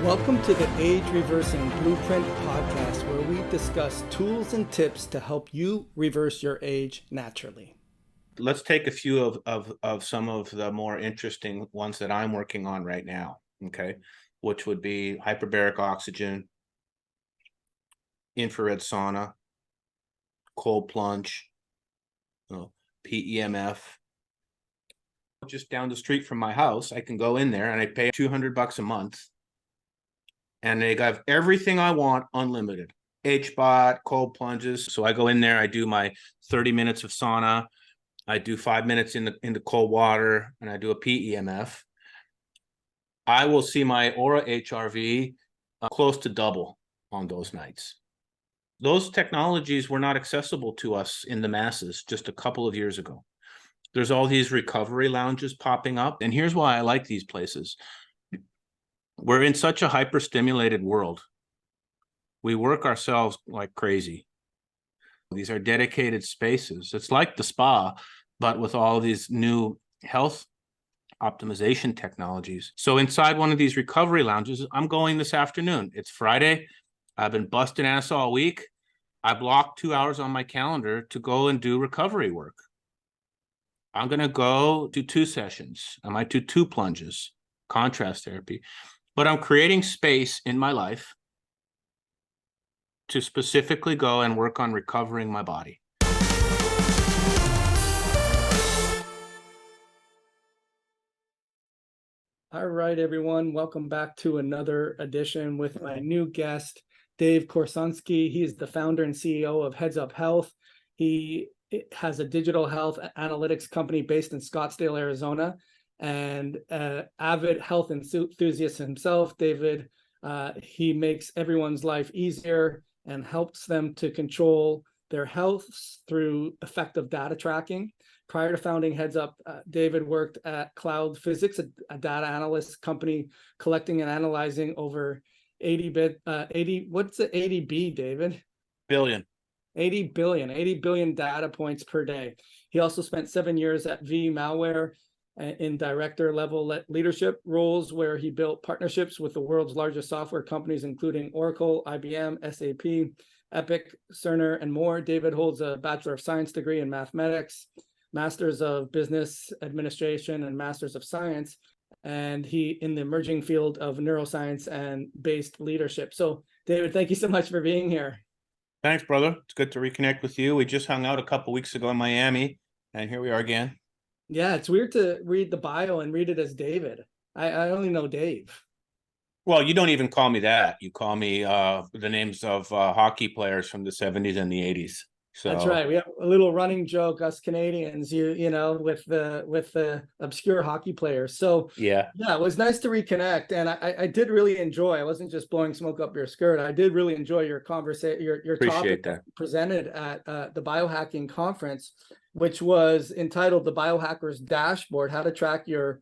Welcome to the Age Reversing Blueprint podcast, where we discuss tools and tips to help you reverse your age naturally. Let's take a few of some of the more interesting ones that I'm working on right now, okay? Which would be hyperbaric oxygen, infrared sauna, cold plunge, PEMF. Just down the street from my house, I can go in there and I pay $200 a month. And they got everything I want unlimited. HBOT, cold plunges. So I go in there, I do my 30 minutes of sauna. I do 5 minutes in the cold water, and I do a PEMF. I will see my aura HRV close to double on those nights. Those technologies were not accessible to us in the masses just a couple of years ago. There's all these recovery lounges popping up, and here's why I like these places. We're in such a hyper-stimulated world. We work ourselves like crazy. These are dedicated spaces. It's like the spa, but with all these new health optimization technologies. So inside one of these recovery lounges, I'm going this afternoon. It's Friday. I've been busting ass all week. I blocked 2 hours on my calendar to go and do recovery work. I'm going to go do 2 sessions. I might do 2 plunges, contrast therapy. But I'm creating space in my life to specifically go and work on recovering my body. All right, everyone. Welcome back to another edition with my new guest, Dave Korsunsky. He is the founder and CEO of Heads Up Health. He has a digital health analytics company based in Scottsdale, Arizona, and avid health enthusiast himself. David, he makes everyone's life easier and helps them to control their health through effective data tracking. Prior to founding Heads Up, David worked at Cloud Physics, a data analyst company collecting and analyzing over 80 B, David? Billion. 80 billion data points per day. He also spent 7 years at V Malware in director level leadership roles, where he built partnerships with the world's largest software companies, including Oracle, IBM, SAP, Epic, Cerner, and more. David holds a Bachelor of Science degree in mathematics, Masters of Business Administration, and Masters of Science, and he in the emerging field of neuroscience and based leadership. So, David, thank you so much for being here. Thanks, brother. It's good to reconnect with you. We just hung out a couple weeks ago in Miami, and here we are again. Yeah, it's weird to read the bio and read it as David. I only know Dave. Well, you don't even call me that. You call me the names of hockey players from the 70s and the 80s. So that's right. We have a little running joke, us Canadians, you know, with the obscure hockey players. So yeah, it was nice to reconnect, and I did really enjoy. I wasn't just blowing smoke up your skirt. I did really enjoy your conversation, your topic that presented at the Biohacking conference, which was entitled "The Biohacker's Dashboard: How to Track Your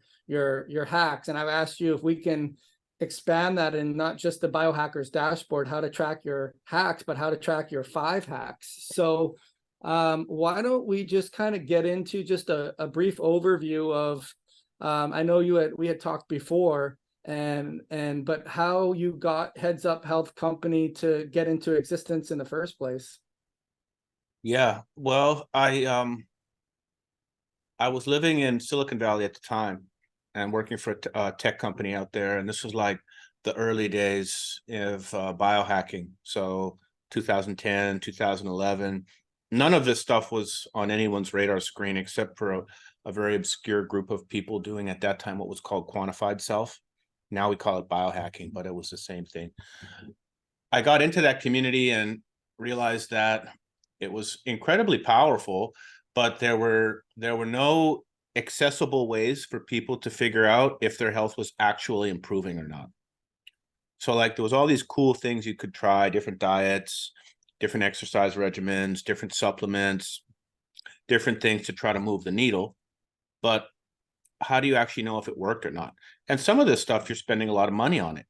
Hacks." And I've asked you if we can expand that in not just the Biohacker's Dashboard, how to track your hacks, but how to track your 5 hacks. So why don't we just kind of get into just a brief overview of, I know we had talked before, but how you got Heads Up Health Company to get into existence in the first place. Yeah, well, I was living in Silicon Valley at the time and working for a tech company out there. And this was like the early days of biohacking. So 2010, 2011, none of this stuff was on anyone's radar screen except for a very obscure group of people doing at that time what was called quantified self. Now we call it biohacking, but it was the same thing. I got into that community and realized that it was incredibly powerful, but there were no accessible ways for people to figure out if their health was actually improving or not. So like there was all these cool things you could try, different diets, different exercise regimens, different supplements, different things to try to move the needle. But how do you actually know if it worked or not? And some of this stuff, you're spending a lot of money on it.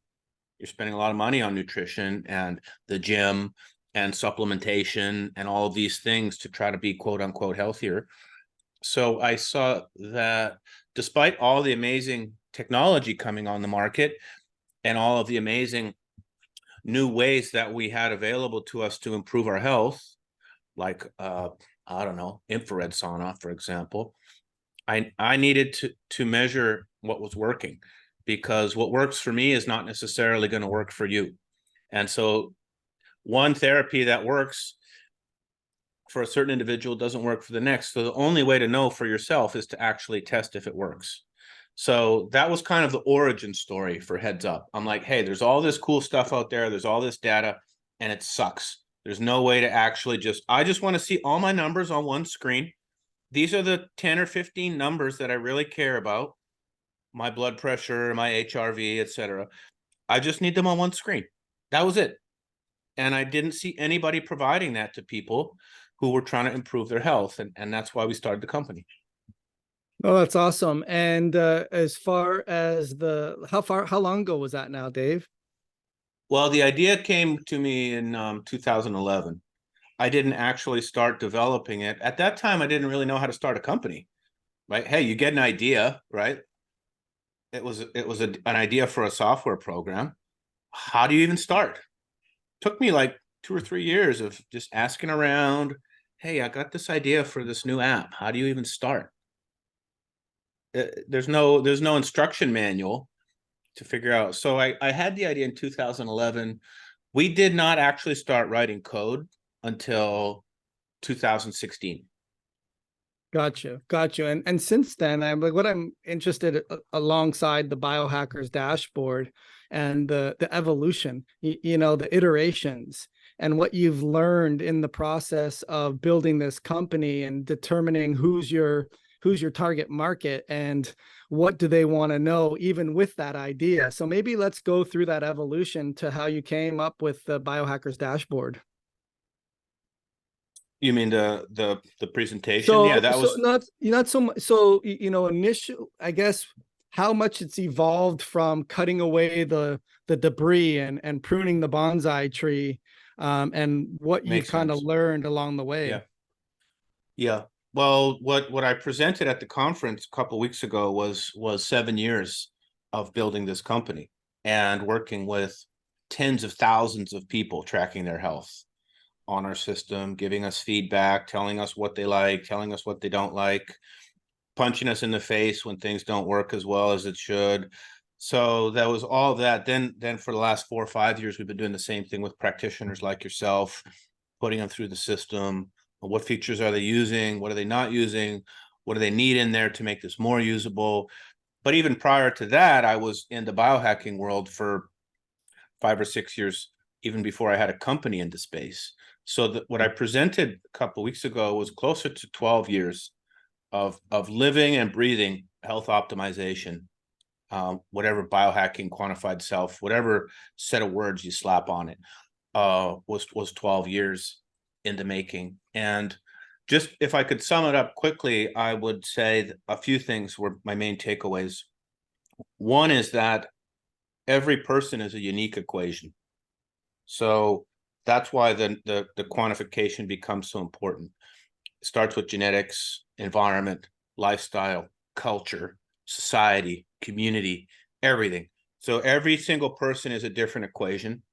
You're spending a lot of money on nutrition and the gym and supplementation and all of these things to try to be quote unquote healthier. So I saw that despite all the amazing technology coming on the market, and all of the amazing new ways that we had available to us to improve our health, like I don't know, infrared sauna, for example, I needed to measure what was working, because what works for me is not necessarily going to work for you. And so one therapy that works for a certain individual doesn't work for the next. So the only way to know for yourself is to actually test if it works. So that was kind of the origin story for Heads Up. I'm like, hey, there's all this cool stuff out there. There's all this data, and it sucks. There's no way to actually I just want to see all my numbers on one screen. These are the 10 or 15 numbers that I really care about. My blood pressure, my HRV, etc. I just need them on one screen. That was it. And I didn't see anybody providing that to people who were trying to improve their health. And that's why we started the company. Oh, that's awesome. And as far as how long ago was that now, Dave? Well, the idea came to me in 2011. I didn't actually start developing it. At that time, I didn't really know how to start a company, right? Hey, you get an idea, right? It was an idea for a software program. How do you even start? Took me like 2 or 3 years of just asking around. Hey, I got this idea for this new app. How do you even start? There's no instruction manual to figure out. So I had the idea in 2011. We did not actually start writing code until 2016. Gotcha. And since then, I'm like, what I'm interested alongside the Biohackers dashboard and the evolution, the iterations and what you've learned in the process of building this company and determining who's your target market and what do they want to know, even with that idea. So maybe let's go through that evolution to how you came up with the Biohackers dashboard. You mean the presentation? So, Yeah, that was not so much. So, initial, I guess, how much it's evolved from cutting away the debris and pruning the bonsai tree, and what you've kind of learned along the way. Yeah. Yeah. Well, what I presented at the conference a couple of weeks ago was 7 years of building this company and working with tens of thousands of people tracking their health on our system, giving us feedback, telling us what they like, telling us what they don't like, punching us in the face when things don't work as well as it should. So that was all that. Then for the last 4 or 5 years, we've been doing the same thing with practitioners like yourself, putting them through the system. What features are they using? What are they not using? What do they need in there to make this more usable? But even prior to that, I was in the biohacking world for 5 or 6 years, even before I had a company in the space. So what I presented a couple of weeks ago was closer to 12 years of living and breathing health optimization, whatever biohacking, quantified self, whatever set of words you slap on it, was 12 years in the making. And just if I could sum it up quickly, I would say that a few things were my main takeaways. One is that every person is a unique equation. So that's why the quantification becomes so important. It starts with genetics, environment, lifestyle, culture, society, community, everything. So every single person is a different equation,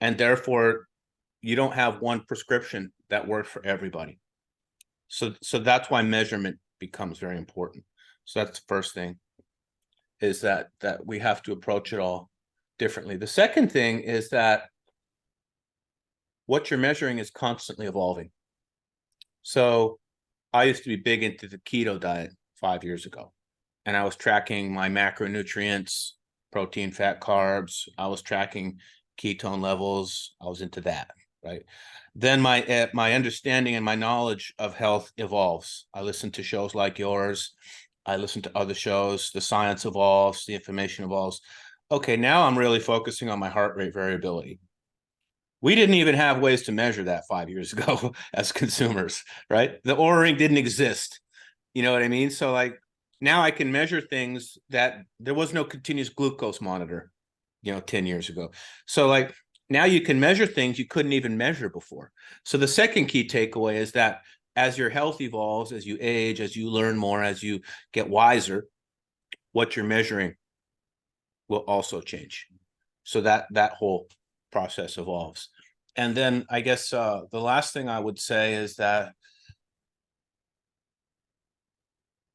and therefore you don't have one prescription that works for everybody. So that's why measurement becomes very important. So that's the first thing, is that we have to approach it all differently. The second thing is that what you're measuring is constantly evolving. So I used to be big into the keto diet 5 years ago, and I was tracking my macronutrients, protein, fat, carbs. I was tracking ketone levels. I was into that, right? Then my understanding and my knowledge of health evolves. I listen to shows like yours. I listen to other shows. The science evolves. The information evolves. Okay, now I'm really focusing on my heart rate variability. We didn't even have ways to measure that 5 years ago as consumers, right? The Oura Ring didn't exist. You know what I mean? So like now I can measure things that there was no continuous glucose monitor, 10 years ago. So like now you can measure things you couldn't even measure before. So the second key takeaway is that as your health evolves, as you age, as you learn more, as you get wiser, what you're measuring will also change. So that whole process evolves. And then I guess the last thing I would say is that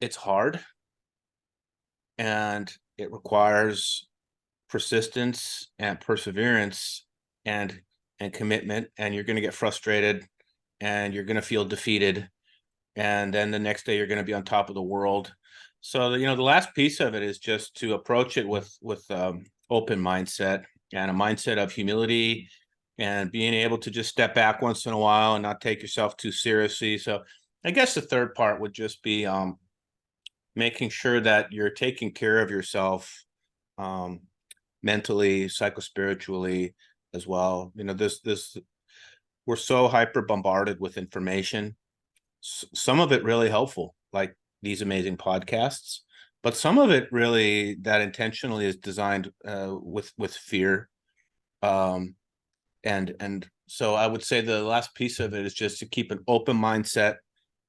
it's hard and it requires persistence and perseverance and commitment, and you're going to get frustrated and you're going to feel defeated, and then the next day you're going to be on top of the world. So the last piece of it is just to approach it with open mindset and a mindset of humility and being able to just step back once in a while and not take yourself too seriously. So I guess the third part would just be making sure that you're taking care of yourself mentally, psychospiritually as well. We're so hyper bombarded with information. Some of it really helpful, like these amazing podcasts, but some of it really that intentionally is designed with fear. And so I would say the last piece of it is just to keep an open mindset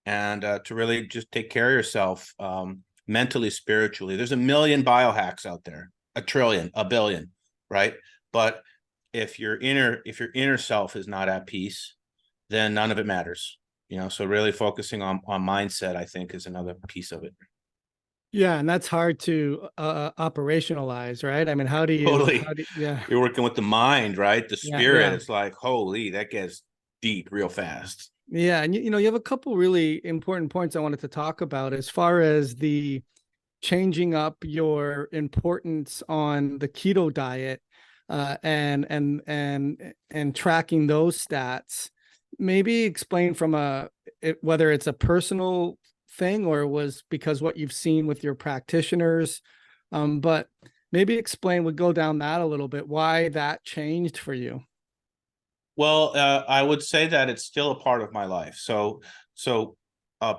and to really just take care of yourself mentally, spiritually. There's a million biohacks out there, a trillion, a billion, right? But if your inner self is not at peace, then none of it matters. So really focusing on mindset, I think, is another piece of it. Yeah, and that's hard to operationalize, right? I mean, how do you? Totally. Yeah, You're working with the mind, right? The spirit. Yeah. It's like, holy, that gets deep real fast. Yeah, and you have a couple really important points I wanted to talk about as far as the changing up your importance on the keto diet and tracking those stats. Maybe explain from whether it's a personal thing or it was because what you've seen with your practitioners, but maybe would go down that a little bit, why that changed for you. Well, I would say that it's still a part of my life. So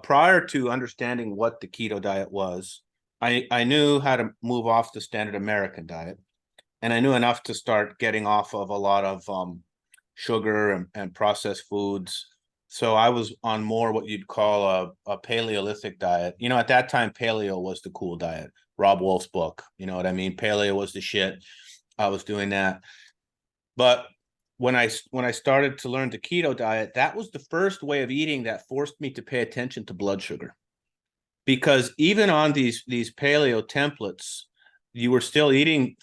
prior to understanding what the keto diet was, I knew how to move off the standard American diet, and I knew enough to start getting off of a lot of sugar and processed foods. So I was on more what you'd call a Paleolithic diet. At that time, paleo was the cool diet. Rob Wolf's book, you know what I mean? Paleo was the shit. I was doing that. But when I started to learn the keto diet, that was the first way of eating that forced me to pay attention to blood sugar. Because even on these paleo templates, you were still eating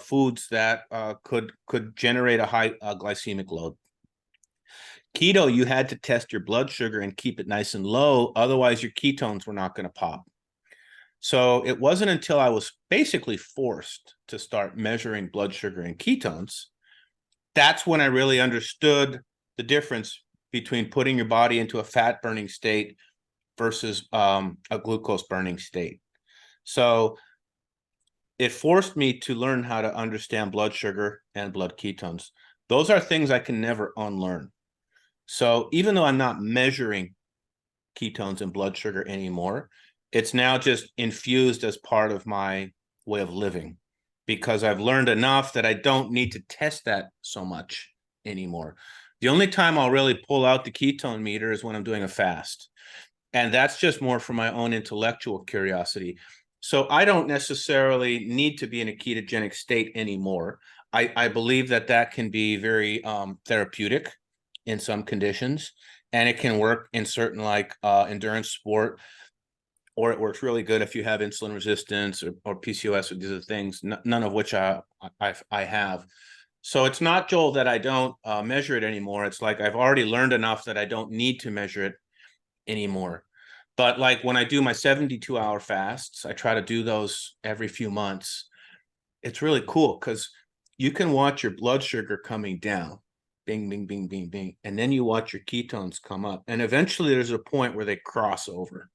foods that could generate a high glycemic load. Keto, you had to test your blood sugar and keep it nice and low. Otherwise, your ketones were not going to pop. So it wasn't until I was basically forced to start measuring blood sugar and ketones, that's when I really understood the difference between putting your body into a fat burning state versus a glucose burning state. So it forced me to learn how to understand blood sugar and blood ketones. Those are things I can never unlearn. So even though I'm not measuring ketones and blood sugar anymore, it's now just infused as part of my way of living, because I've learned enough that I don't need to test that so much anymore. The only time I'll really pull out the ketone meter is when I'm doing a fast. And that's just more for my own intellectual curiosity. So I don't necessarily need to be in a ketogenic state anymore. I believe that can be very therapeutic in some conditions, and it can work in certain endurance sport, or it works really good if you have insulin resistance or PCOS or these are things, none of which I have. So it's not, Joel, that I don't measure it anymore. It's like I've already learned enough that I don't need to measure it anymore. But like when I do my 72-hour fasts, I try to do those every few months. It's really cool because you can watch your blood sugar coming down, bing, bing, bing, bing, bing, and then you watch your ketones come up. And eventually there's a point where they cross over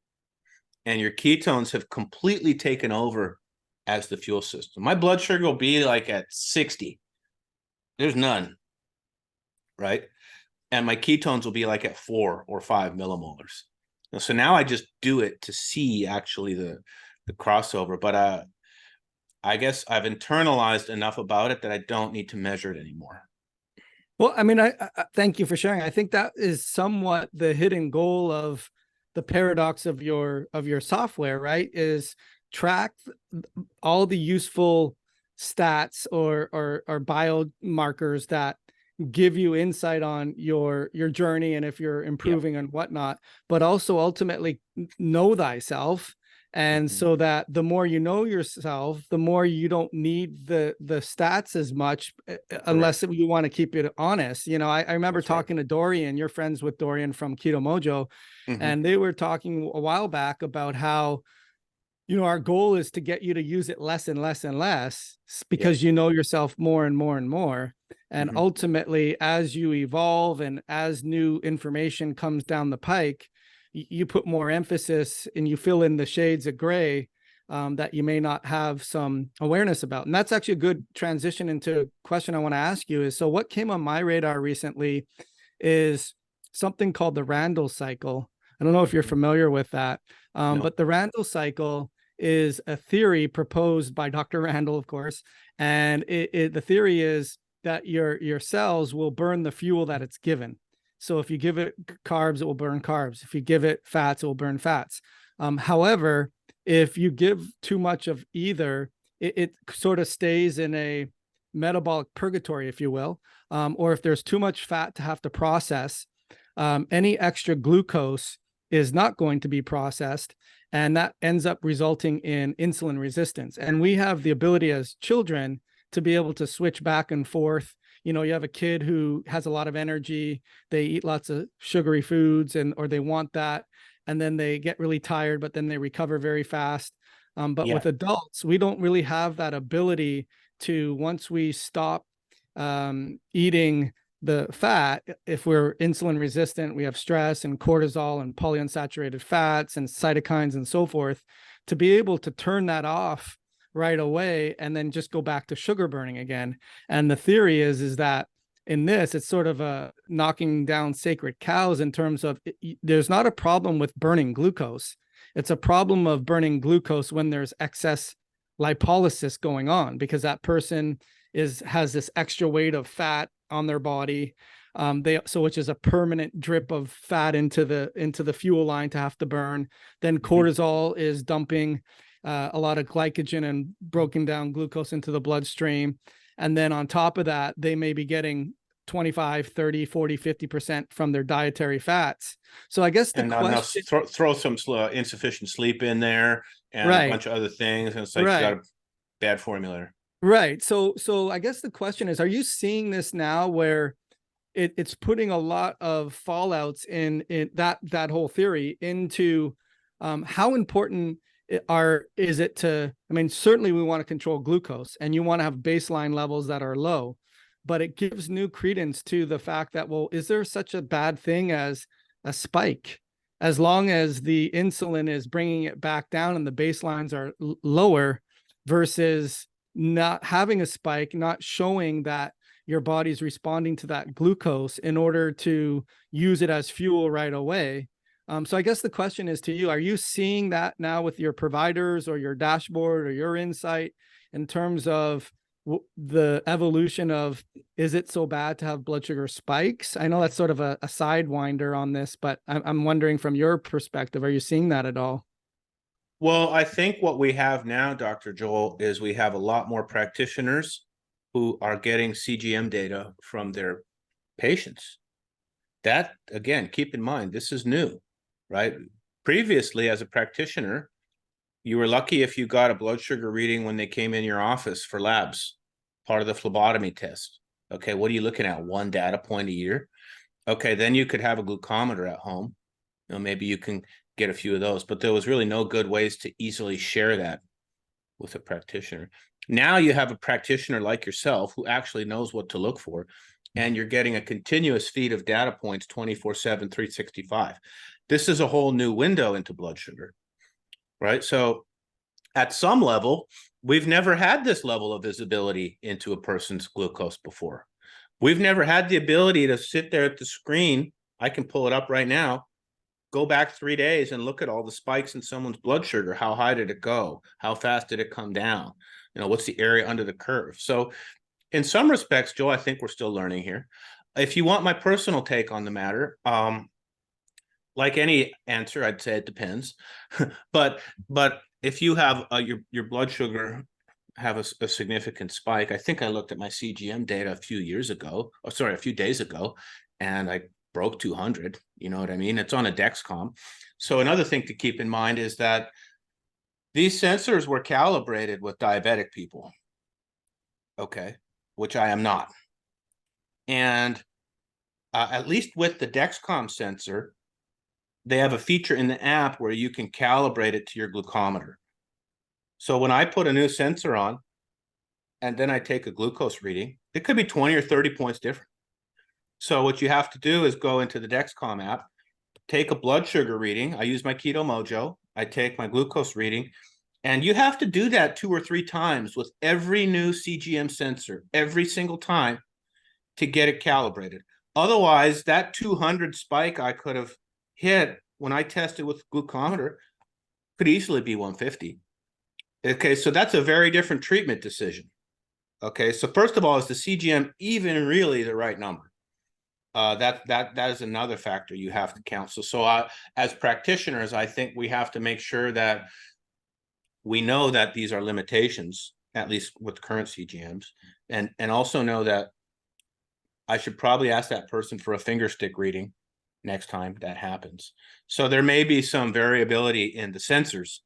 and your ketones have completely taken over as the fuel system. My blood sugar will be like at 60. There's none, right? And my ketones will be like at 4 or 5 millimolars. So now I just do it to see actually the crossover. But I guess I've internalized enough about it that I don't need to measure it anymore. Well, I mean, I thank you for sharing. I think that is somewhat the hidden goal of the paradox of your software, right? Is track all the useful stats or biomarkers that give you insight on your journey and if you're improving and whatnot, but also ultimately know thyself. And so that the more you know yourself, the more you don't need the stats as much, unless you want to keep it honest. You know, I remember talking to Dorian, you're friends with Dorian from Keto Mojo, and they were talking a while back about how, you know, our goal is to get you to use it less and less and less, because you know yourself more and more and more. And ultimately, as you evolve and as new information comes down the pike, you put more emphasis and you fill in the shades of gray that you may not have some awareness about. And that's actually a good transition into a question I want to ask you is, so what came on my radar recently is something called the Randle cycle. I don't know if you're familiar with that, but the Randle cycle is a theory proposed by Dr. Randle, of course. And the theory is that your cells will burn the fuel that it's given. So if you give it carbs, it will burn carbs. If you give it fats, it will burn fats. However, if you give too much of either, it sort of stays in a metabolic purgatory, if you will. Or if there's too much fat to have to process, any extra glucose is not going to be processed. And that ends up resulting in insulin resistance. And we have the ability as children to be able to switch back and forth. You know, you have a kid who has a lot of energy, they eat lots of sugary foods or they want that. And then they get really tired, but then they recover very fast. But with adults, we don't really have that ability to, once we stop eating the fat, if we're insulin resistant, we have stress and cortisol and polyunsaturated fats and cytokines and so forth, to be able to turn that off right away and then just go back to sugar burning again. And the theory is that in this, it's sort of a knocking down sacred cows in terms of there's not a problem with burning glucose. It's a problem of burning glucose when there's excess lipolysis going on, because that person has this extra weight of fat on their body, which is a permanent drip of fat into the fuel line to have to burn. Then cortisol is dumping a lot of glycogen and broken down glucose into the bloodstream. And then on top of that, they may be getting 25, 30, 40, 50% from their dietary fats. So I guess the question, throw some insufficient sleep in there and a bunch of other things. And it's like you got a bad formula. Right. So I guess the question is, are you seeing this now where it's putting a lot of fallouts in that whole theory into how important is it to, I mean, certainly we want to control glucose and you want to have baseline levels that are low, but it gives new credence to the fact that, well, is there such a bad thing as a spike? As long as the insulin is bringing it back down and the baselines are lower, versus not having a spike, not showing that your body's responding to that glucose in order to use it as fuel right away. So I guess the question is to you, are you seeing that now with your providers or your dashboard or your insight in terms of the evolution of, is it so bad to have blood sugar spikes? I know that's sort of a sidewinder on this, but I'm wondering from your perspective, are you seeing that at all? Well, I think what we have now, Dr. Joel, is we have a lot more practitioners who are getting CGM data from their patients. That, again, keep in mind, this is new, right? Previously, as a practitioner, you were lucky if you got a blood sugar reading when they came in your office for labs, part of the phlebotomy test. Okay, what are you looking at? One data point a year? Okay, then you could have a glucometer at home. You know, maybe you can get a few of those, but there was really no good ways to easily share that with a practitioner. Now you have a practitioner like yourself who actually knows what to look for, and you're getting a continuous feed of data points 24/7, 365. This is a whole new window into blood sugar, right? So at some level, we've never had this level of visibility into a person's glucose before. We've never had the ability to sit there at the screen. I can pull it up right now, go back 3 days and look at all the spikes in someone's blood sugar. How high did it go? How fast did it come down? You know, what's the area under the curve? So in some respects, Joe, I think we're still learning here. If you want my personal take on the matter, like any answer, I'd say it depends. but if you have your blood sugar have a significant spike. I think I looked at my CGM data a few days ago, and I broke 200. You know what I mean? It's on a Dexcom. So another thing to keep in mind is that these sensors were calibrated with diabetic people, okay, which I am not. And at least with the Dexcom sensor, they have a feature in the app where you can calibrate it to your glucometer. So when I put a new sensor on and then I take a glucose reading, it could be 20 or 30 points different. So what you have to do is go into the Dexcom app, take a blood sugar reading. I use my Keto Mojo. I take my glucose reading, and you have to do that 2 or 3 times with every new CGM sensor, every single time, to get it calibrated. Otherwise, that 200 spike I could have hit when I tested with glucometer could easily be 150. Okay, so that's a very different treatment decision. Okay, so first of all, is the CGM even really the right number? That is another factor you have to count. So as practitioners, I think we have to make sure that we know that these are limitations, at least with current CGMs, and also know that I should probably ask that person for a finger stick reading next time that happens. So there may be some variability in the sensors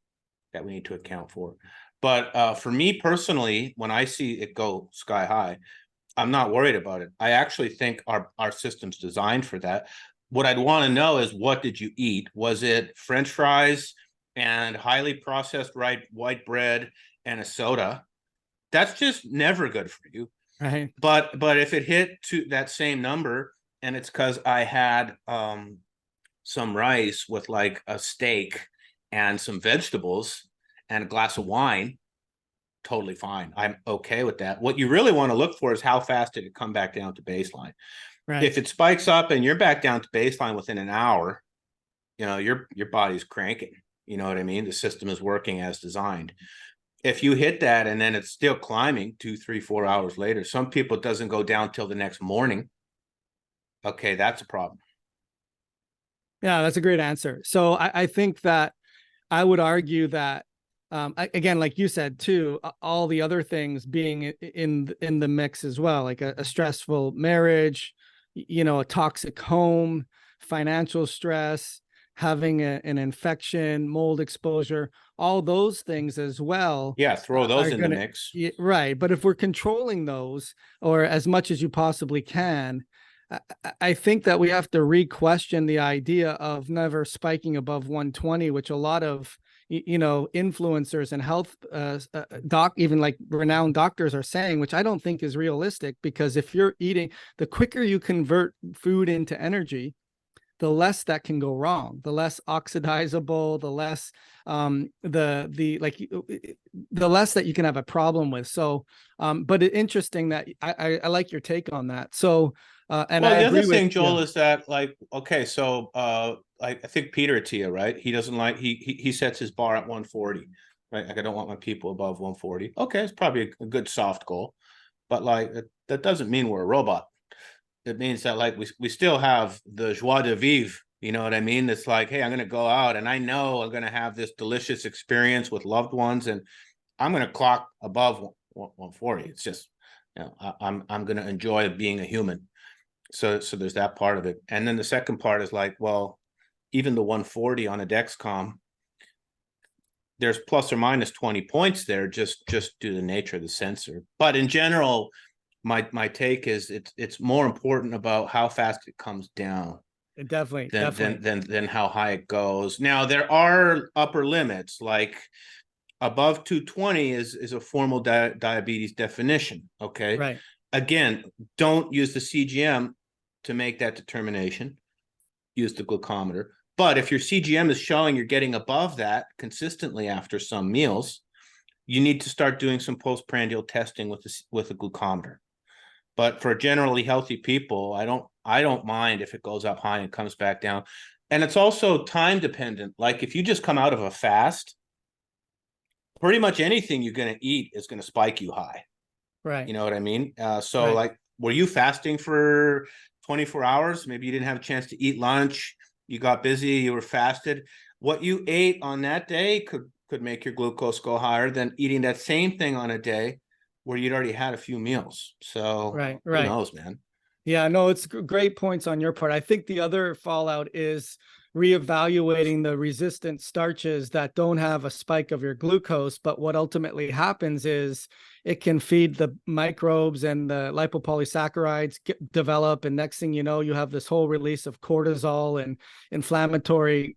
that we need to account for. But for me personally, when I see it go sky high, I'm not worried about it. I actually think our system's designed for that. What I'd want to know is, what did you eat? Was it French fries and highly processed white bread and a soda? That's just never good for you. Right. But if it hit to that same number, and it's because I had some rice with like a steak and some vegetables and a glass of wine, totally fine. I'm okay with that. What you really want to look for is how fast did it come back down to baseline. Right. If it spikes up and you're back down to baseline within an hour, you know, your body's cranking. You know what I mean? The system is working as designed. If you hit that and then it's still climbing 2, 3, 4 hours later, some people it doesn't go down till the next morning. Okay, that's a problem. Yeah, that's a great answer. So I think that I would argue that again, like you said too, all the other things being in the mix as well, like a stressful marriage, you know, a toxic home, financial stress, having an infection, mold exposure, all those things as well. Yeah, throw those in the mix. Right. But if we're controlling those, or as much as you possibly can, I think that we have to re-question the idea of never spiking above 120, which a lot of influencers and health even like renowned doctors are saying, which I don't think is realistic, because if you're eating, the quicker you convert food into energy, the less that can go wrong, the less oxidizable, the less the less that you can have a problem with. So but it's interesting that I like your take on that. So and well, I the agree other thing, with, Joel, is that, like, okay, so I think Peter Attia, right? He doesn't like, he sets his bar at 140, right? Like, I don't want my people above 140. Okay, it's probably a good soft goal, but like that doesn't mean we're a robot. It means that, like, we still have the joie de vivre. You know what I mean? It's like, hey, I'm going to go out and I know I'm going to have this delicious experience with loved ones, and I'm going to clock above 140. It's just, you know, I'm going to enjoy being a human. So there's that part of it. And then the second part is like, well, even the 140 on a Dexcom, there's plus or minus 20 points there, just due to the nature of the sensor. But in general, my take is it's more important about how fast it comes down definitely than how high it goes. Now, there are upper limits, like above 220 is a formal diabetes definition. Okay. right. Again, don't use the CGM to make that determination. Use the glucometer. But if your CGM is showing you're getting above that consistently after some meals, you need to start doing some postprandial testing with a glucometer. But for generally healthy people, I don't mind if it goes up high and comes back down. And it's also time dependent. Like, if you just come out of a fast, pretty much anything you're going to eat is going to spike you high. Right. You know what I mean? So right. like, were you fasting for 24 hours? Maybe you didn't have a chance to eat lunch. You got busy. You were fasted. What you ate on that day could make your glucose go higher than eating that same thing on a day where you'd already had a few meals. So Right. who knows, man? Yeah, no, it's great points on your part. I think the other fallout is reevaluating the resistant starches that don't have a spike of your glucose. But what ultimately happens is it can feed the microbes, and the lipopolysaccharides develop. And next thing you know, you have this whole release of cortisol and inflammatory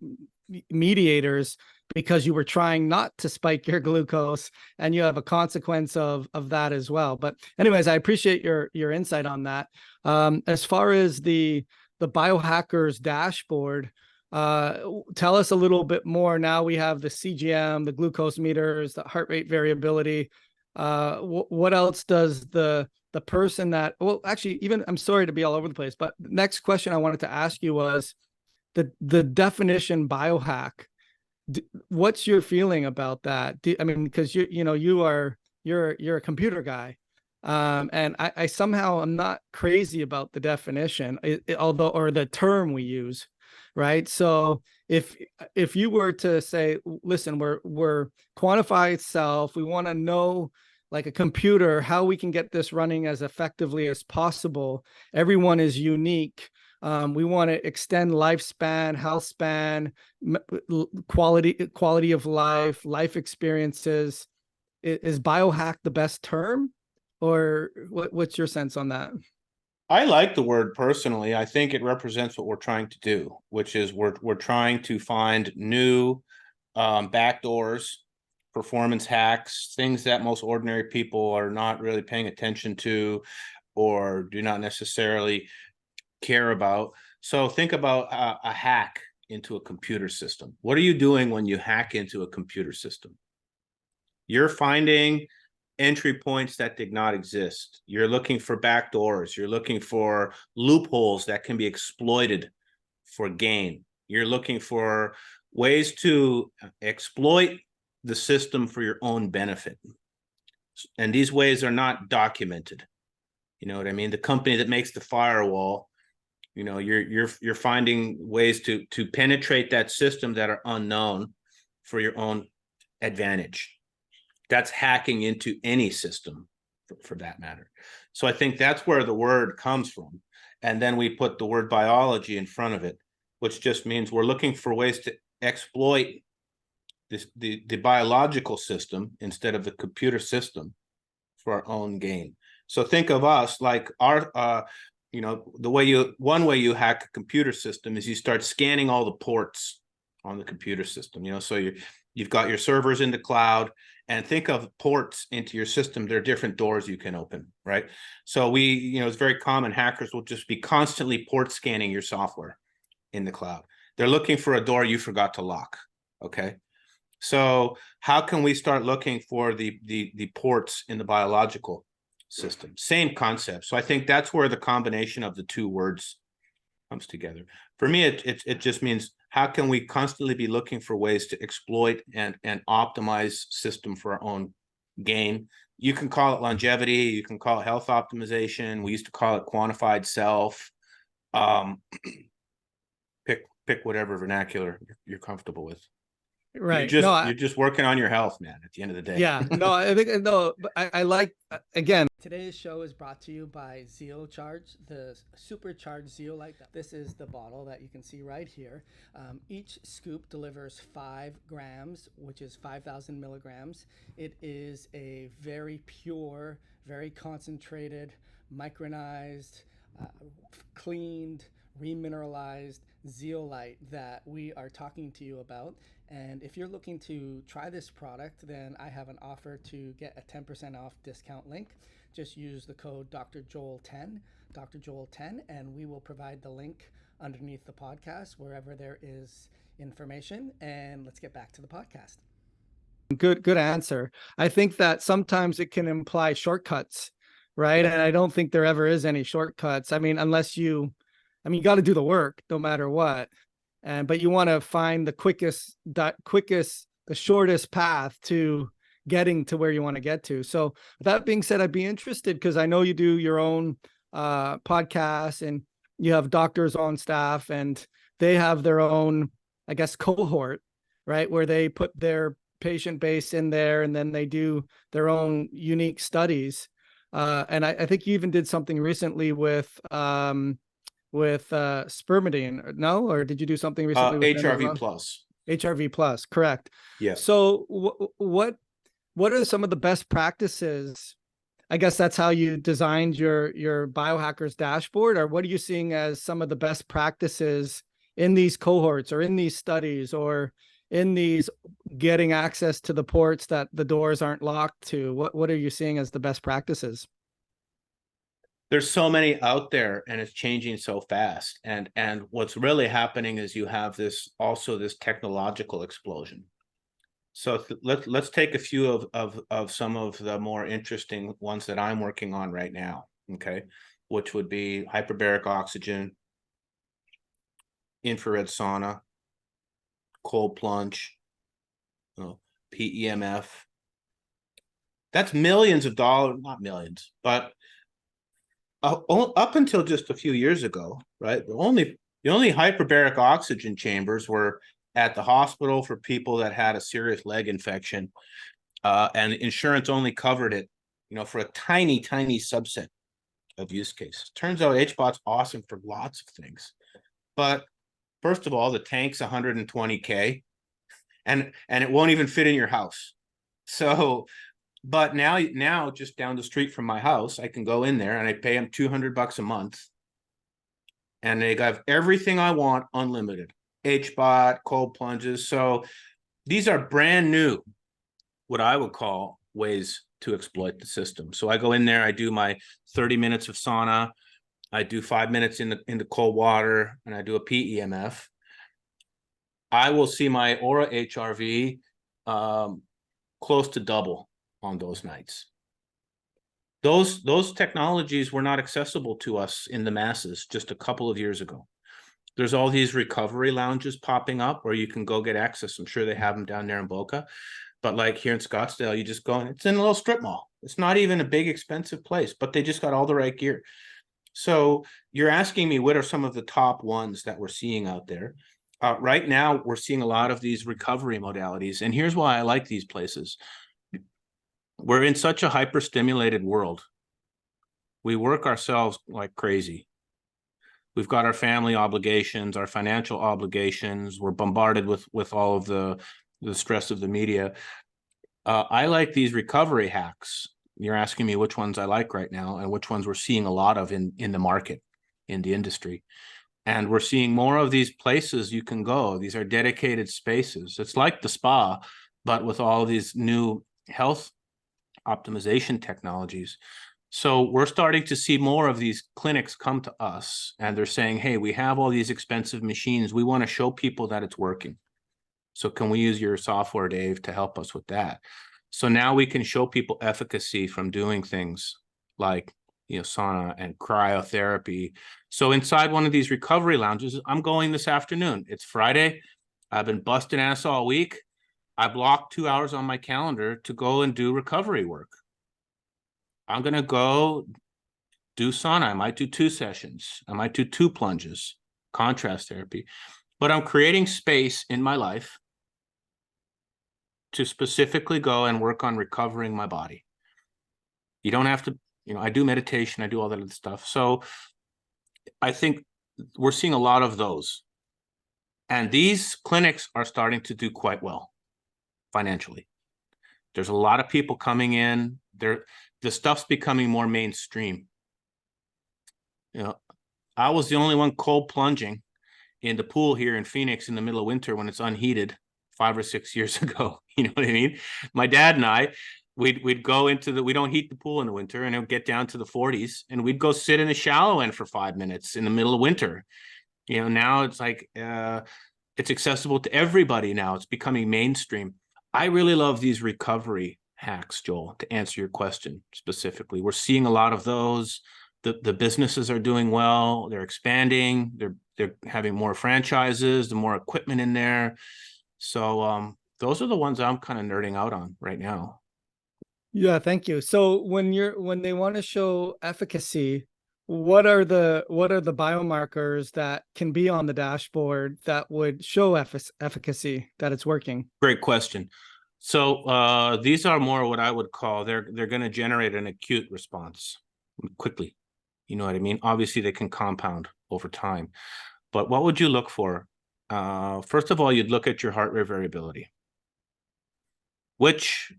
mediators, because you were trying not to spike your glucose, and you have a consequence of that as well. But anyways, I appreciate your insight on that. As far as the Biohacker's dashboard, tell us a little bit more. Now we have the CGM, the glucose meters, the heart rate variability. What else does the person that, well, actually, even, I'm sorry to be all over the place, but the next question I wanted to ask you was the definition biohack. What's your feeling about that? I mean, because you're a computer guy. And I somehow am not crazy about the definition, although, or the term we use, right? So if you were to say, listen, we're quantified self, we want to know, like a computer, how we can get this running as effectively as possible. Everyone is unique. We want to extend lifespan, health span, quality of life experiences. Is biohack the best term? Or what's your sense on that? I like the word personally. I think it represents what we're trying to do, which is we're trying to find new backdoors, performance hacks, things that most ordinary people are not really paying attention to or do not necessarily care about. So think about a hack into a computer system. What are you doing when you hack into a computer system? You're finding entry points that did not exist. You're looking for backdoors. You're looking for loopholes that can be exploited for gain. You're looking for ways to exploit the system for your own benefit. And these ways are not documented. You know what I mean? The company that makes the firewall, you know, you're finding ways to penetrate that system that are unknown for your own advantage. That's hacking into any system for that matter. So I think that's where the word comes from. And then we put the word biology in front of it, which just means we're looking for ways to exploit the biological system instead of the computer system for our own gain. So think of us like our, one way you hack a computer system is you start scanning all the ports on the computer system, so you've got your servers in the cloud, and think of ports into your system. There are different doors you can open, right? So it's very common. Hackers will just be constantly port scanning your software in the cloud. They're looking for a door you forgot to lock, okay? So how can we start looking for the ports in the biological system? Same concept. So I think that's where the combination of the two words comes together. For me, it just means, how can we constantly be looking for ways to exploit and optimize system for our own gain? You can call it longevity, you can call it health optimization. We used to call it quantified self. Pick whatever vernacular you're comfortable with. Right. You're just working on your health, man, at the end of the day. Yeah. No, I think, no, but I like, again. Today's show is brought to you by ZeoCharge, the supercharged zeolite. This is the bottle that you can see right here. Each scoop delivers 5 grams, which is 5,000 milligrams. It is a very pure, very concentrated, micronized, cleaned, remineralized zeolite that we are talking to you about. And if you're looking to try this product, then I have an offer to get a 10% off discount link. Just use the code DrJoel10, DrJoel10, and we will provide the link underneath the podcast wherever there is information. And let's get back to the podcast. Good answer. I think that sometimes it can imply shortcuts, right? And I don't think there ever is any shortcuts. I mean, you got to do the work no matter what. But you want to find the shortest path to getting to where you want to get to. So that being said, I'd be interested, because I know you do your own podcast and you have doctors on staff, and they have their own, I guess, cohort, right? Where they put their patient base in there, and then they do their own unique studies. And I think you even did something recently with spermidine, no? Or did you do something recently with them as HRV well? plus. HRV plus, correct. Yeah. So what are some of the best practices? I guess that's how you designed your biohackers dashboard, or what are you seeing as some of the best practices in these cohorts or in these studies or in these getting access to the ports that the doors aren't locked to? What are you seeing as the best practices? There's so many out there, and it's changing so fast. And what's really happening is you have this technological explosion. So let's take a few of some of the more interesting ones that I'm working on right now, okay? Which would be hyperbaric oxygen, infrared sauna, cold plunge, PEMF. That's millions of dollars, not millions, but up until just a few years ago, right? The only hyperbaric oxygen chambers were at the hospital for people that had a serious leg infection, and insurance only covered it, for a tiny subset of use cases. Turns out HBOT's awesome for lots of things, but first of all, the tank's 120K, and it won't even fit in your house. So, but now just down the street from my house, I can go in there and I pay them $200 a month, and they got everything I want unlimited. HBOT, cold plunges. So these are brand new, what I would call ways to exploit the system. So I go in there, I do my 30 minutes of sauna, I do 5 minutes in the cold water, and I do a PEMF. I will see my Aura HRV close to double on those nights. Those technologies were not accessible to us in the masses just a couple of years ago. There's all these recovery lounges popping up where you can go get access. I'm sure they have them down there in Boca, but like here in Scottsdale, you just go and it's in a little strip mall. It's not even a big expensive place, but they just got all the right gear. So you're asking me, what are some of the top ones that we're seeing out there? Right now, we're seeing a lot of these recovery modalities. And here's why I like these places. We're in such a hyper-stimulated world. We work ourselves like crazy. We've got our family obligations, our financial obligations. We're bombarded with all of the stress of the media. I like these recovery hacks. You're asking me which ones I like right now and which ones we're seeing a lot of in the market, in the industry. And we're seeing more of these places you can go. These are dedicated spaces. It's like the spa, but with all these new health optimization technologies. So we're starting to see more of these clinics come to us, and they're saying, hey, we have all these expensive machines. We want to show people that it's working. So can we use your software, Dave, to help us with that? So now we can show people efficacy from doing things like, sauna and cryotherapy. So inside one of these recovery lounges, I'm going this afternoon. It's Friday. I've been busting ass all week. I blocked 2 hours on my calendar to go and do recovery work. I'm going to go do sauna. I might do 2 sessions. I might do 2 plunges, contrast therapy. But I'm creating space in my life to specifically go and work on recovering my body. You don't have to, I do meditation. I do all that other stuff. So I think we're seeing a lot of those. And these clinics are starting to do quite well financially. There's a lot of people coming in. The stuff's becoming more mainstream. I was the only one cold plunging in the pool here in Phoenix in the middle of winter when it's unheated 5 or 6 years ago. You know what I mean? My dad and I, we'd go into we don't heat the pool in the winter, and it would get down to the 40s, and we'd go sit in the shallow end for 5 minutes in the middle of winter. Now it's like, it's accessible to everybody now. It's becoming mainstream. I really love these recovery hacks, Joel, to answer your question specifically. We're seeing a lot of those. The businesses are doing well. They're expanding. They're having more franchises, the more equipment in there. So those are the ones I'm kind of nerding out on right now. Yeah, thank you. So when they want to show efficacy, what are the biomarkers that can be on the dashboard that would show efficacy that it's working? Great question. So these are more what I would call, they're going to generate an acute response quickly. You know what I mean? Obviously, they can compound over time. But what would you look for? First of all, you'd look at your heart rate variability, which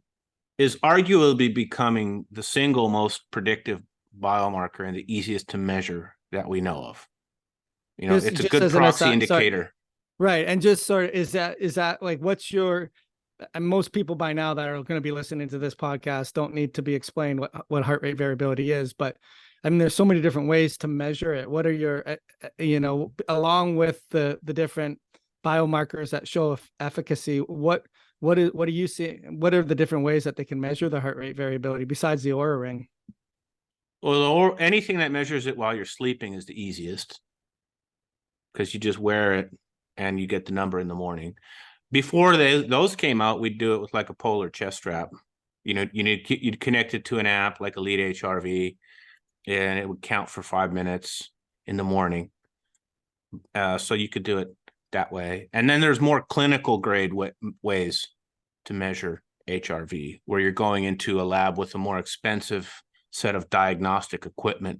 is arguably becoming the single most predictive biomarker and the easiest to measure that we know of. You know, it's a good proxy indicator. Right. And just sort of, is that like, what's your, and most people by now that are going to be listening to this podcast don't need to be explained what heart rate variability is, but I mean, there's so many different ways to measure it. What are your, along with the different biomarkers that show efficacy, what do you see? What are the different ways that they can measure the heart rate variability besides the Oura Ring? Well, or anything that measures it while you're sleeping is the easiest, because you just wear it and you get the number in the morning. Before those came out, we'd do it with like a polar chest strap. You know, you'd connect it to an app like Elite HRV, and it would count for 5 minutes in the morning. So you could do it that way. And then there's more clinical grade ways to measure HRV, where you're going into a lab with a more expensive set of diagnostic equipment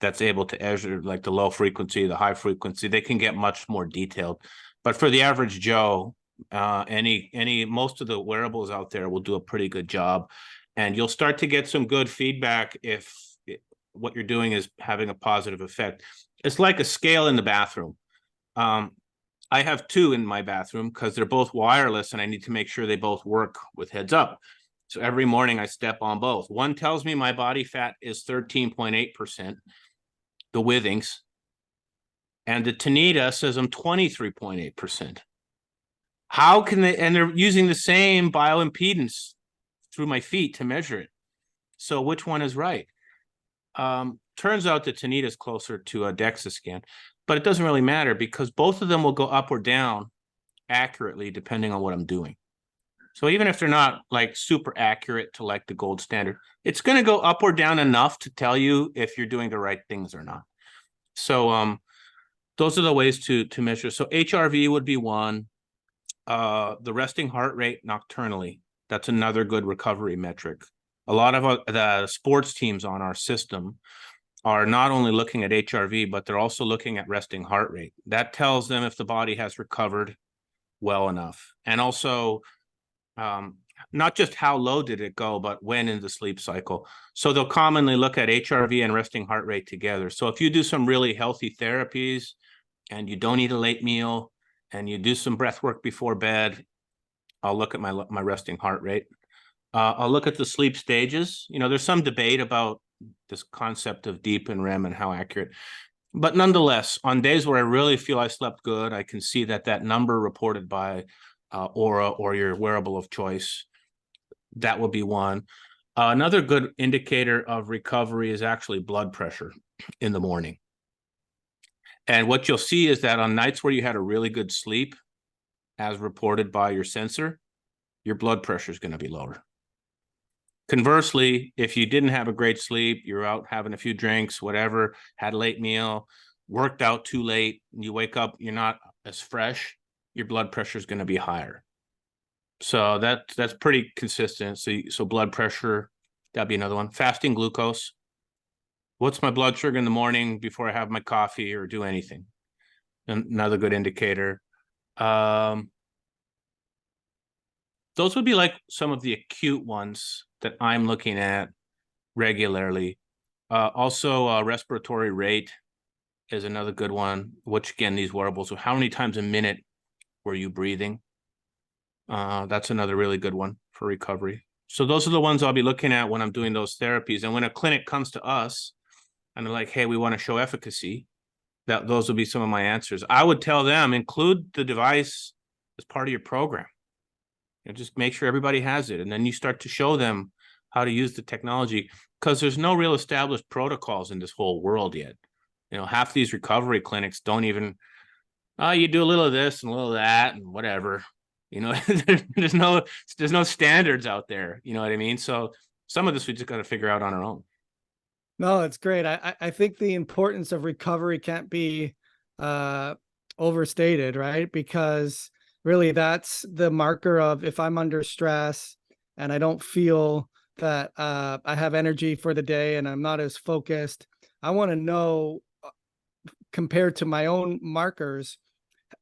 that's able to measure like the low frequency, the high frequency. They can get much more detailed. But for the average Joe, most of the wearables out there will do a pretty good job, and you'll start to get some good feedback if what you're doing is having a positive effect. It's like a scale in the bathroom. I have two in my bathroom because they're both wireless, and I need to make sure they both work with heads up. So every morning I step on both. One tells me my body fat is 13.8%, the Withings, and the Tanita says I'm 23.8%. How can they, and they're using the same bioimpedance through my feet to measure it. So which one is right? Turns out that Tanita is closer to a DEXA scan, but it doesn't really matter because both of them will go up or down accurately depending on what I'm doing. So even if they're not like super accurate to like the gold standard, it's going to go up or down enough to tell you if you're doing the right things or not. So those are the ways to measure. So HRV would be one. The resting heart rate nocturnally, that's another good recovery metric. A lot of the sports teams on our system are not only looking at HRV, but they're also looking at resting heart rate. That tells them if the body has recovered well enough. And also, not just how low did it go, but when in the sleep cycle. So they'll commonly look at HRV and resting heart rate together. So if you do some really healthy therapies and you don't eat a late meal and you do some breath work before bed, I'll look at my resting heart rate. I'll look at the sleep stages. You know, there's some debate about this concept of deep and REM and how accurate. But nonetheless, on days where I really feel I slept good, I can see that number reported by Oura or your wearable of choice, that would be one. Another good indicator of recovery is actually blood pressure in the morning. And what you'll see is that on nights where you had a really good sleep, as reported by your sensor, your blood pressure is going to be lower. Conversely, if you didn't have a great sleep, you're out having a few drinks, whatever, had a late meal, worked out too late, and you wake up, you're not as fresh, your blood pressure is going to be higher. So that's pretty consistent. So blood pressure, that'd be another one. Fasting glucose. What's my blood sugar in the morning before I have my coffee or do anything? Another good indicator. Those would be like some of the acute ones that I'm looking at regularly. Also, respiratory rate is another good one, which again, these wearables, so how many times a minute were you breathing? That's another really good one for recovery. So those are the ones I'll be looking at when I'm doing those therapies. And when a clinic comes to us and they're like, hey, we want to show efficacy, those will be some of my answers. I would tell them, include the device as part of your program. You know, just make sure everybody has it. And then you start to show them how to use the technology, because there's no real established protocols in this whole world yet. You know, half these recovery clinics don't even, you do a little of this and a little of that and whatever. You know, there's no standards out there. You know what I mean? So some of this we just got to figure out on our own. No, it's great. I think the importance of recovery can't be overstated, right? Because really that's the marker of if I'm under stress and I don't feel that I have energy for the day and I'm not as focused. I want to know, compared to my own markers,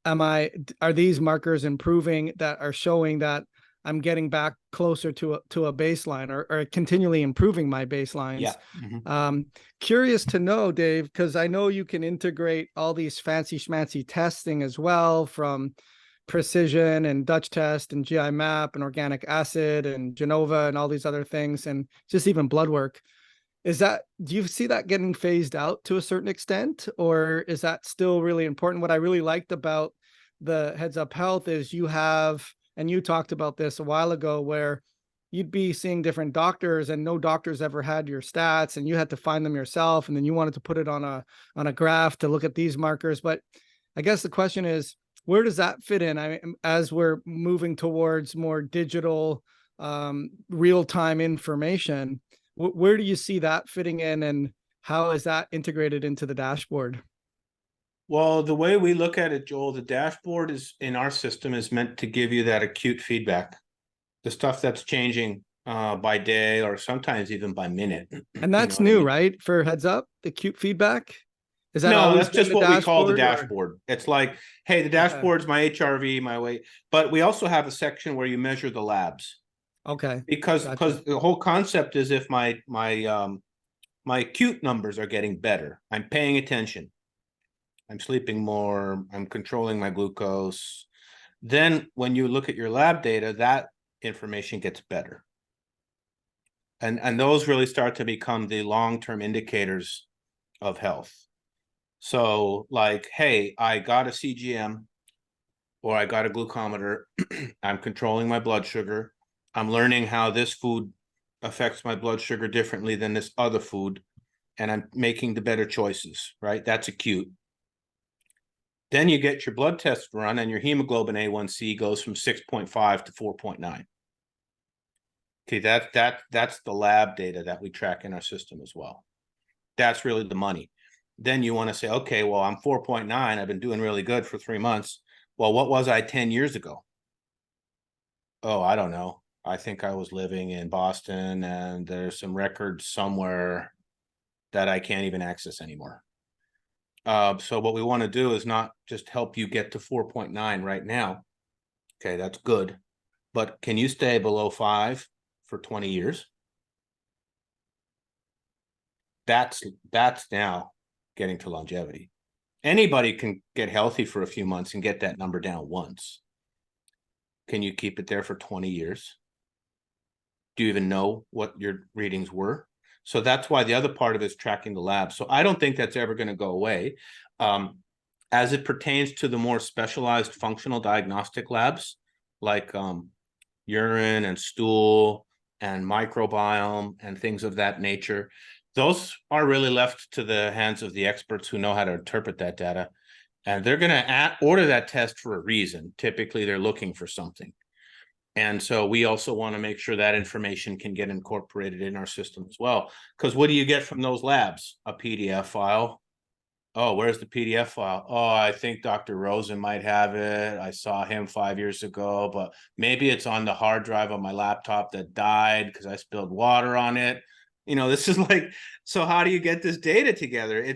are these markers improving that are showing that I'm getting back closer to a baseline, or continually improving my baselines? Yeah. Mm-hmm. Curious to know, Dave, because I know you can integrate all these fancy schmancy testing as well, from precision and Dutch test and GI map and organic acid and Genova and all these other things, and just even blood work. Do you see that getting phased out to a certain extent, or is that still really important? What I really liked about the Heads Up Health is you have, and you talked about this a while ago, where you'd be seeing different doctors and no doctors ever had your stats and you had to find them yourself. And then you wanted to put it on a graph to look at these markers. But I guess the question is, where does that fit in? As we're moving towards more digital, real-time information, where do you see that fitting in, and how is that integrated into the dashboard? Well, the way we look at it, Joel, the dashboard is in our system is meant to give you that acute feedback, the stuff that's changing by day or sometimes even by minute. And that's new, right? For Heads Up, the acute feedback. Is that no, always that's just what we call the dashboard. Or? It's like, hey, the dashboard's my HRV, my weight, but we also have a section where you measure the labs. Okay. Because the whole concept is if my acute numbers are getting better, I'm paying attention, I'm sleeping more, I'm controlling my glucose, then when you look at your lab data, that information gets better. And those really start to become the long-term indicators of health. So like, hey, I got a CGM or I got a glucometer, I'm controlling my blood sugar, I'm learning how this food affects my blood sugar differently than this other food, and I'm making the better choices, right? That's acute. Then you get your blood test run and your hemoglobin A1C goes from 6.5 to 4.9. Okay, that's the lab data that we track in our system as well. That's really the money. Then you want to say, okay, well, I'm 4.9. I've been doing really good for 3 months. Well, what was I 10 years ago? Oh, I don't know. I think I was living in Boston and there's some records somewhere that I can't even access anymore. So what we want to do is not just help you get to 4.9 right now. Okay, that's good. But can you stay below 5 for 20 years? That's now getting to longevity. Anybody can get healthy for a few months and get that number down once. Can you keep it there for 20 years? Do you even know what your readings were? So that's why the other part of it is tracking the lab. So I don't think that's ever going to go away. As it pertains to the more specialized functional diagnostic labs, like urine and stool and microbiome and things of that nature, those are really left to the hands of the experts who know how to interpret that data. And they're going to order that test for a reason. Typically, they're looking for something. And so we also want to make sure that information can get incorporated in our system as well. Because what do you get from those labs? A PDF file. Oh, where's the PDF file? Oh, I think Dr. Rosen might have it. I saw him 5 years ago, but maybe it's on the hard drive on my laptop that died because I spilled water on it. This is like, so how do you get this data together?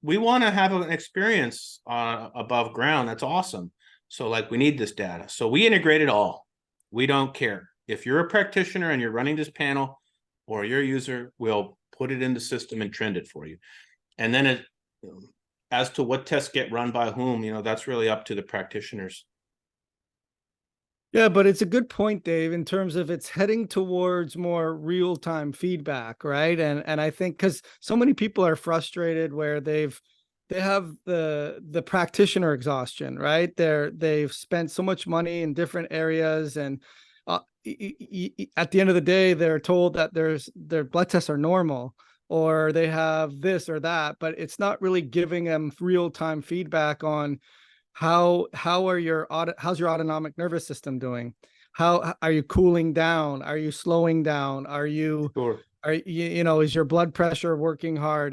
We want to have an experience above ground. That's awesome. So like, we need this data. So we integrate it all. We don't care. If you're a practitioner and you're running this panel or you're a user, we'll put it in the system and trend it for you. And then as to what tests get run by whom, that's really up to the practitioners. Yeah, but it's a good point, Dave, in terms of it's heading towards more real-time feedback, right? And I think because so many people are frustrated where they have the practitioner exhaustion, right? They've spent so much money in different areas, and at the end of the day, they're told that their blood tests are normal, or they have this or that, but it's not really giving them real-time feedback on how's your autonomic nervous system doing? How are you cooling down? Are you slowing down? Are you Sure. Is your blood pressure working hard?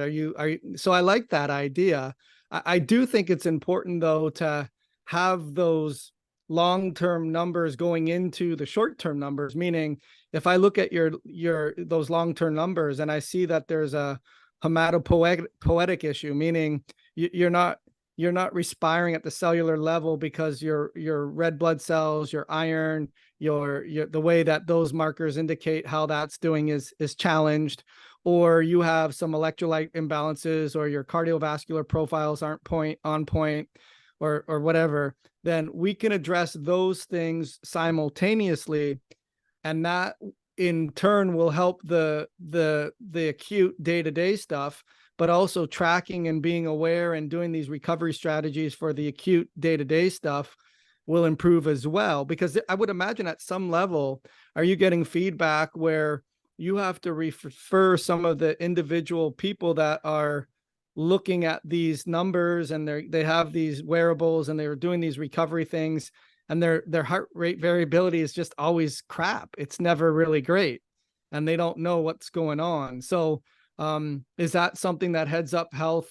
So I like that idea. I do think it's important though to have those long-term numbers going into the short-term numbers, meaning if I look at those long-term numbers and I see that there's a hematopoietic issue, meaning you're not respiring at the cellular level because your red blood cells, your iron, your the way that those markers indicate how that's doing is challenged, or you have some electrolyte imbalances, or your cardiovascular profiles aren't on point, or whatever, then we can address those things simultaneously, and that in turn will help the acute day-to-day stuff, but also tracking and being aware and doing these recovery strategies for the acute day-to-day stuff will improve as well. Because I would imagine at some level, are you getting feedback where you have to refer some of the individual people that are looking at these numbers and they have these wearables and they're doing these recovery things, and their heart rate variability is just always crap. It's never really great, and they don't know what's going on. So is that something that Heads Up Health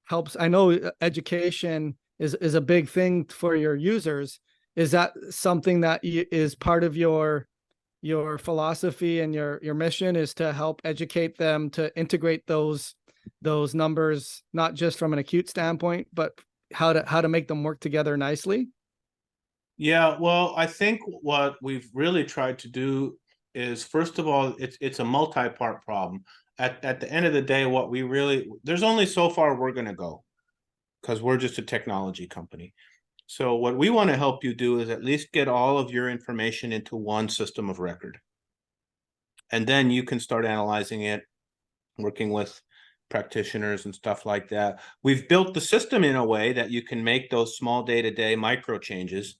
helps? I know education is a big thing for your users. Is that something that is part of your philosophy and your mission, is to help educate them to integrate those numbers, not just from an acute standpoint, but how to make them work together nicely? Yeah, well, I think what we've really tried to do is, first of all, it's a multi-part problem. At the end of the day, there's only so far we're going to go, because we're just a technology company. So what we want to help you do is at least get all of your information into one system of record. And then you can start analyzing it, working with practitioners and stuff like that. We've built the system in a way that you can make those small day-to-day micro changes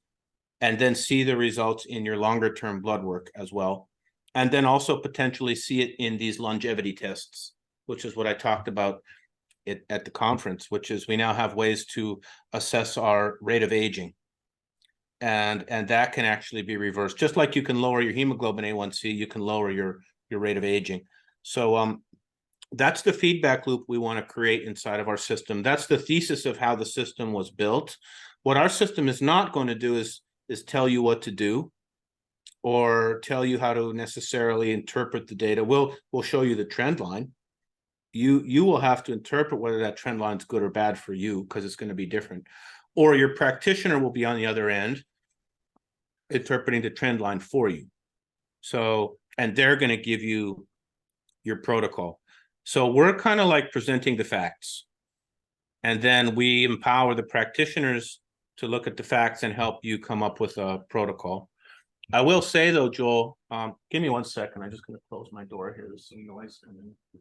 and then see the results in your longer term blood work as well. And then also potentially see it in these longevity tests, which is what I talked about at the conference, which is we now have ways to assess our rate of aging. And that can actually be reversed. Just like you can lower your hemoglobin A1C, you can lower your rate of aging. So that's the feedback loop we want to create inside of our system. That's the thesis of how the system was built. What our system is not going to do is tell you what to do or tell you how to necessarily interpret the data. We'll show you the trend line. You will have to interpret whether that trend line is good or bad for you, because it's going to be different. Or your practitioner will be on the other end interpreting the trend line for you. So, and they're going to give you your protocol. So we're kind of like presenting the facts. And then we empower the practitioners to look at the facts and help you come up with a protocol. I will say though, Joel, give me 1 second. I'm just going to close my door here. There's some noise coming in.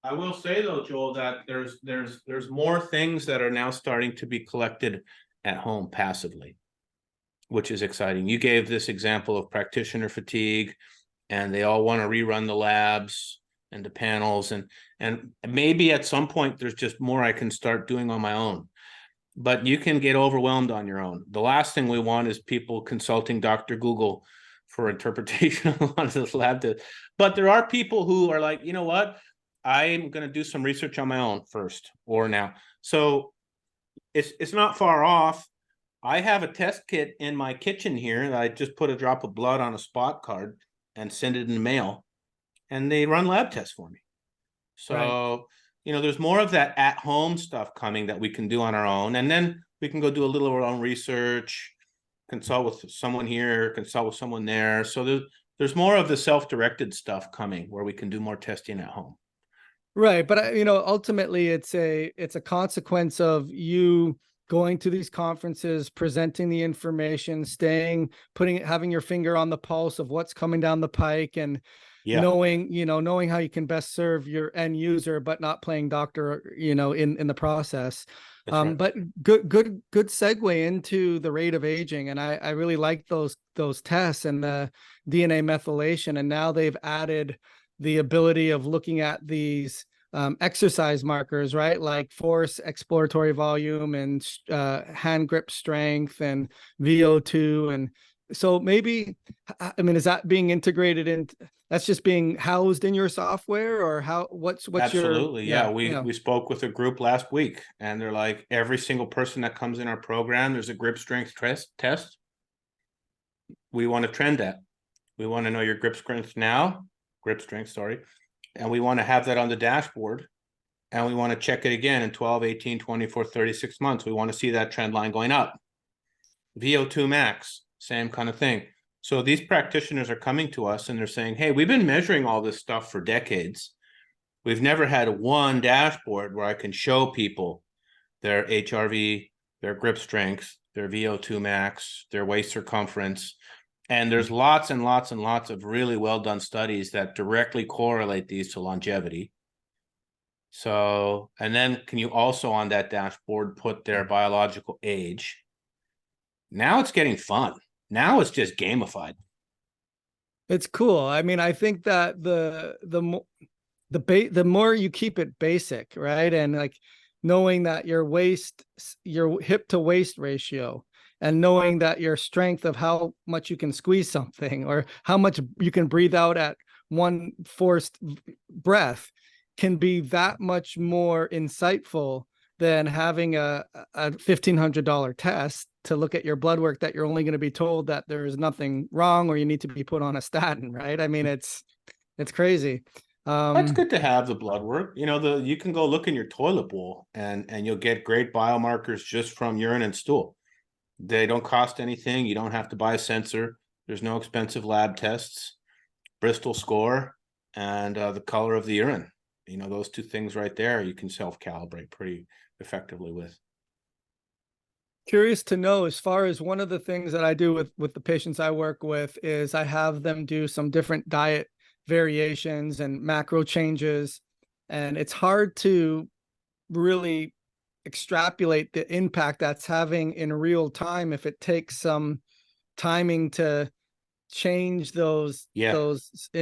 I will say though, Joel, that there's more things that are now starting to be collected at home passively, which is exciting. You gave this example of practitioner fatigue, and they all want to rerun the labs and the panels, and maybe at some point there's just more I can start doing on my own. But you can get overwhelmed on your own. The last thing we want is people consulting Dr. Google for interpretation on this lab test. But there are people who are like, you know what? I'm going to do some research on my own first or now. So it's not far off. I have a test kit in my kitchen here that I just put a drop of blood on a spot card and send it in the mail, and they run lab tests for me. So, right. You know, there's more of that at-home stuff coming that we can do on our own, and then we can go do a little of our own research, consult with someone here, consult with someone there. So there's more of the self-directed stuff coming where we can do more testing at home. Right, but you know, ultimately, it's a consequence of you going to these conferences, presenting the information, having your finger on the pulse of what's coming down the pike, and knowing how you can best serve your end user, but not playing doctor, in the process. Right. But good segue into the rate of aging, and I really like those tests and the DNA methylation, and now they've added the ability of looking at these exercise markers, right? Like force, exploratory volume, and hand grip strength, and VO2. And so maybe, I mean, is that being integrated in? that's just being housed in your software, or what's your, Absolutely. Yeah. We spoke with a group last week, and they're like, every single person that comes in our program, there's a grip strength test. We want to trend that. We want to know your grip strength now, and we want to have that on the dashboard, and we want to check it again in 12, 18, 24, 36 months. We want to see that trend line going up. VO2 max, same kind of thing. So these practitioners are coming to us and they're saying, hey, we've been measuring all this stuff for decades. We've never had one dashboard where I can show people their HRV, their grip strength, their VO2 max, their waist circumference. And there's lots and lots and lots of really well done studies that directly correlate these to longevity. So, and then can you also on that dashboard put their biological age? Now it's getting fun. Now it's just gamified. It's cool. I mean, I think that the more you keep it basic, right? And like knowing that your hip to waist ratio, and knowing that your strength of how much you can squeeze something, or how much you can breathe out at one forced breath, can be that much more insightful than having a $1,500 test to look at your blood work that you're only going to be told that there is nothing wrong or you need to be put on a statin, right? I mean, it's crazy. That's good to have the blood work. You know, you can go look in your toilet bowl and you'll get great biomarkers just from urine and stool. They don't cost anything. You don't have to buy a sensor. There's no expensive lab tests. Bristol score and the color of the urine. You know, those two things right there, you can self-calibrate pretty effectively with. Curious to know, as far as one of the things that I do with the patients I work with is I have them do some different diet variations and macro changes. And it's hard to really extrapolate the impact that's having in real time if it takes some timing to change those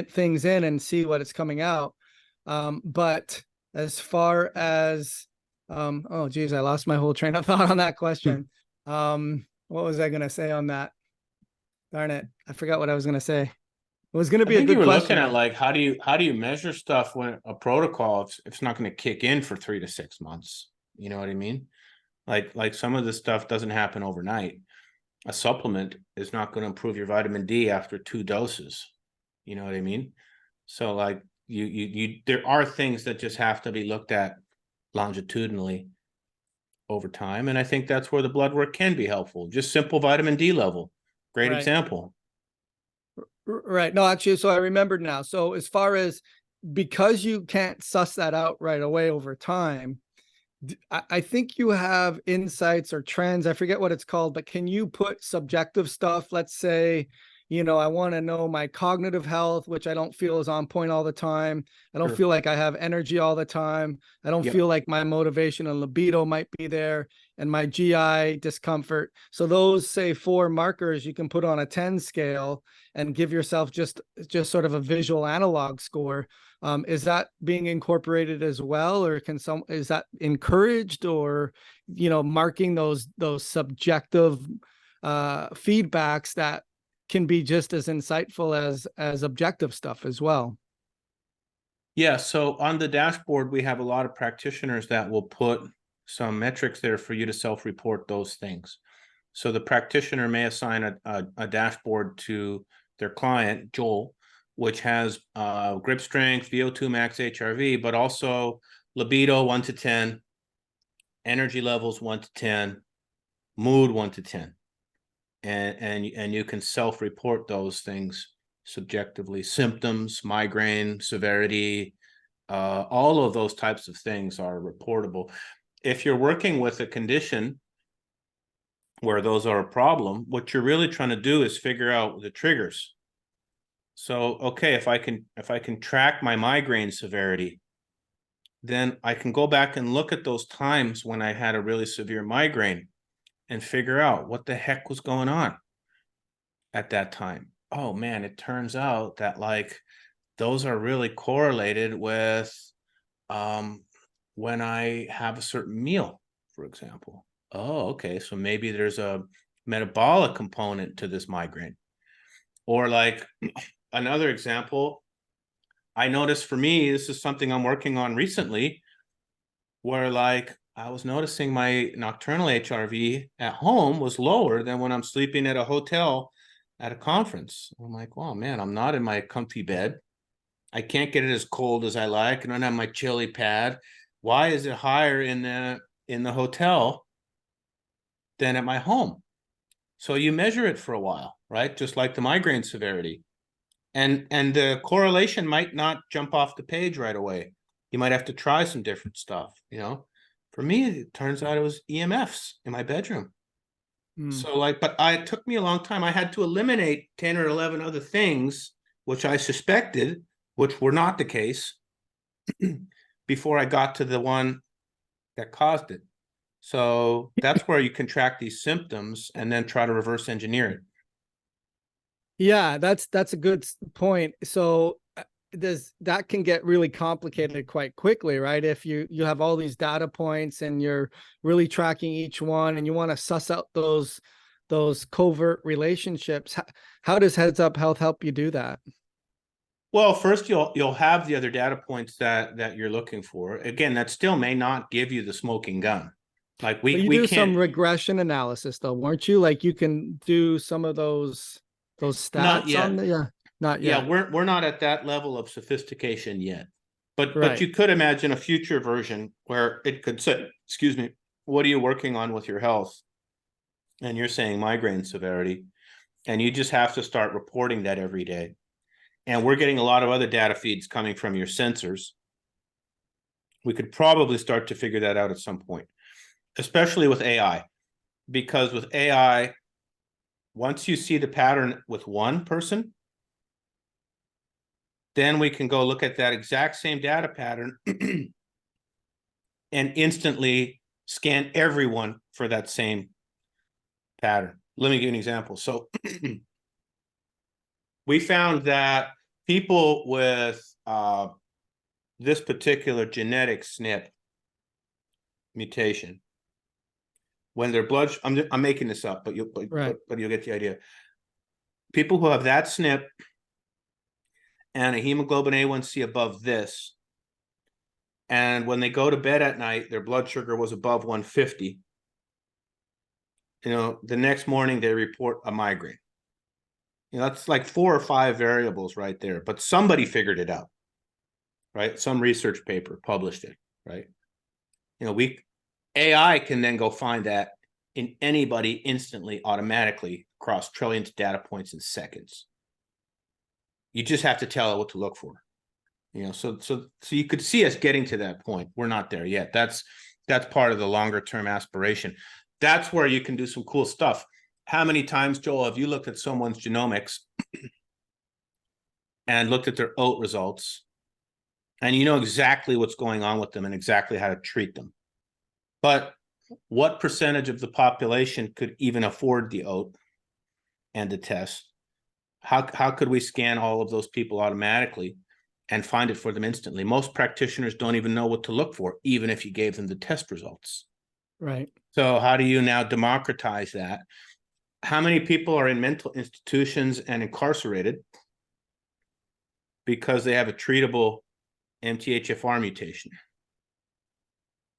things in and see what it's coming out. But as far as oh geez, I lost my whole train of thought on that question. What was I gonna say on that? Darn it, I forgot what I was gonna say. It was gonna be a good question. Looking at like how do you measure stuff when a protocol if it's not going to kick in for 3 to 6 months? You know what I mean? Like some of this stuff doesn't happen overnight. A supplement is not going to improve your vitamin D after 2 doses. You know what I mean? So like you there are things that just have to be looked at longitudinally over time. And I think that's where the blood work can be helpful. Just simple vitamin D level. Great example. Right. No, actually, so I remembered now. So as far as, because you can't suss that out right away over time, I think you have insights or trends. I forget what it's called, but can you put subjective stuff? Let's say, I want to know my cognitive health, which I don't feel is on point all the time. I don't feel like I have energy all the time. I don't feel like my motivation and libido might be there, and my GI discomfort. So those, say, 4 markers you can put on a 10 scale and give yourself just sort of a visual analog score. Is that being incorporated as well, or is that encouraged, or marking those subjective feedbacks that can be just as insightful as objective stuff as well? Yeah, so on the dashboard we have a lot of practitioners that will put some metrics there for you to self-report those things. So the practitioner may assign a dashboard to their client, Joel, which has grip strength, VO2 max, HRV, but also libido 1 to 10, energy levels 1 to 10, mood 1 to 10. And you can self-report those things subjectively. Symptoms, migraine, severity, all of those types of things are reportable. If you're working with a condition where those are a problem, what you're really trying to do is figure out the triggers. So, okay, if I can track my migraine severity, then I can go back and look at those times when I had a really severe migraine and figure out what the heck was going on at that time. Oh man, it turns out that like those are really correlated with when I have a certain meal, for example. Oh, okay, so maybe there's a metabolic component to this migraine. Or like another example, I noticed for me, this is something I'm working on recently, where like I was noticing my nocturnal HRV at home was lower than when I'm sleeping at a hotel at a conference. I'm like, oh man, I'm not in my comfy bed. I can't get it as cold as I like. I don't have my chili pad. Why is it higher in the hotel than at my home? So you measure it for a while, right? Just like the migraine severity. And the correlation might not jump off the page right away. You might have to try some different stuff, you know. For me, it turns out it was EMFs in my bedroom. So like, but it took me a long time. I had to eliminate 10 or 11 other things, which I suspected, which were not the case, before I got to the one that caused it. So that's where you can track these symptoms and then try to reverse engineer it. Yeah, that's a good point. So that can get really complicated quite quickly, right? If you have all these data points and you're really tracking each one and you want to suss out those covert relationships, how does Heads Up Health help you do that? Well, first you'll have the other data points that you're looking for. Again, that still may not give you the smoking gun. Like But you we do can't. some regression analysis though, weren't you? Like you can do some of those Not stats on yet. the not Yeah, yet. we're not at that level of sophistication yet. But Right. you could imagine a future version where it could say, excuse me, what are you working on with your health? And you're saying migraine severity, and you just have to start reporting that every day. And we're getting a lot of other data feeds coming from your sensors. We could probably start to figure that out at some point, especially with AI, because with AI, once you see the pattern with one person, then we can go look at that exact same data pattern and instantly scan everyone for that same pattern. Let me give you an example. So we found that people with this particular genetic SNP mutation, when their blood, I'm making this up, but you'll get the idea. People who have that SNP and a hemoglobin A1C above this, and when they go to bed at night, their blood sugar was above 150. You know, the next morning they report a migraine. You know, that's like 4 or 5 variables right there, but somebody figured it out, right? Some research paper published it, right? You know, AI can then go find that in anybody instantly, automatically across trillions of data points in seconds. You just have to tell it what to look for. You know, so you could see us getting to that point. We're not there yet. That's part of the longer term aspiration. That's where you can do some cool stuff. How many times, Joel, have you looked at someone's genomics and looked at their oat results, and you know exactly what's going on with them and exactly how to treat them? But what percentage of the population could even afford the oat and the test? How could we scan all of those people automatically and find it for them instantly? Most practitioners don't even know what to look for, even if you gave them the test results. Right. So how do you now democratize that? How many people are in mental institutions and incarcerated because they have a treatable MTHFR mutation?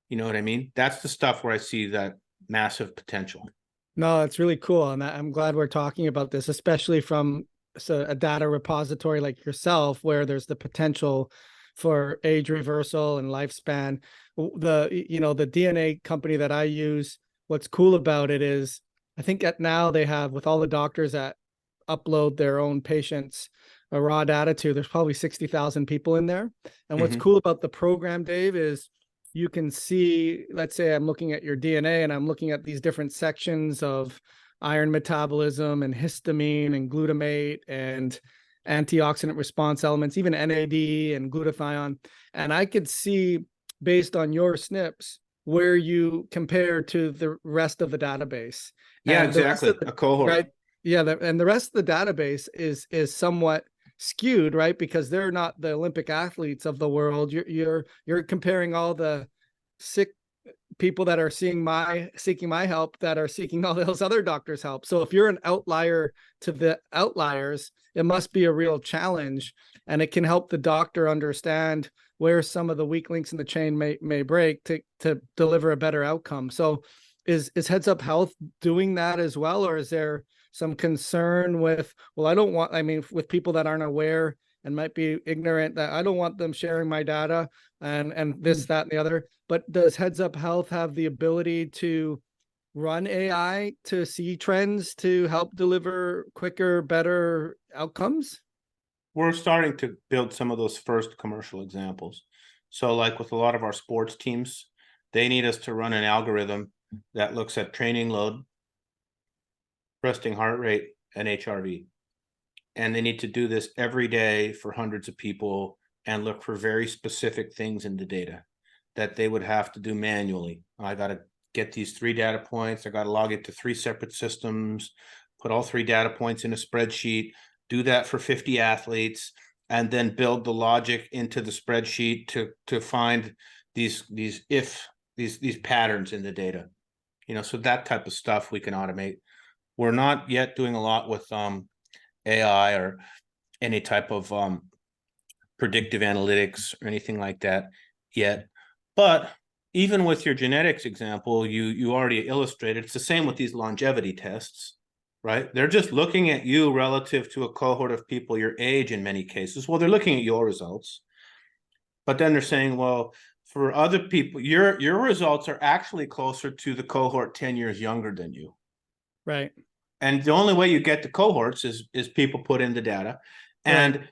You know what I mean? That's the stuff where I see that massive potential. No, it's really cool. And I'm glad we're talking about this, especially from a data repository like yourself, where there's the potential for age reversal and lifespan. The DNA company that I use, what's cool about it is I think now they have, with all the doctors that upload their own patients a raw data to, there's probably 60,000 people in there. And what's cool about the program, Dave, is you can see, let's say I'm looking at your DNA and I'm looking at these different sections of iron metabolism and histamine and glutamate and antioxidant response elements, even NAD and glutathione. And I could see, based on your SNPs, where you compare to the rest of the database. Yeah, and exactly. A cohort. Right. Yeah. And the rest of the database is somewhat skewed, right? Because they're not the Olympic athletes of the world. You're comparing all the sick people that are seeking my help that are seeking all those other doctors' help. So if you're an outlier to the outliers, it must be a real challenge, and it can help the doctor understand where some of the weak links in the chain may break to deliver a better outcome. So is Heads Up Health doing that as well, or is there some concern with, well, with people that aren't aware and might be ignorant, that I don't want them sharing my data and this, that, and the other. But does Heads Up Health have the ability to run AI to see trends to help deliver quicker, better outcomes? We're starting to build some of those first commercial examples. So like with a lot of our sports teams, they need us to run an algorithm that looks at training load, resting heart rate, and HRV. And they need to do this every day for hundreds of people and look for very specific things in the data that they would have to do manually. I got to get these 3 data points. I got to log it to 3 separate systems, put all 3 data points in a spreadsheet, do that for 50 athletes, and then build the logic into the spreadsheet to find these patterns in the data. So that type of stuff we can automate. We're not yet doing a lot with AI or any type of predictive analytics or anything like that yet. But even with your genetics example, you already illustrated, it's the same with these longevity tests, right? They're just looking at you relative to a cohort of people your age in many cases. Well, they're looking at your results, but then they're saying, well, for other people, your results are actually closer to the cohort 10 years younger than you. Right. And the only way you get the cohorts is people put in the data. And right.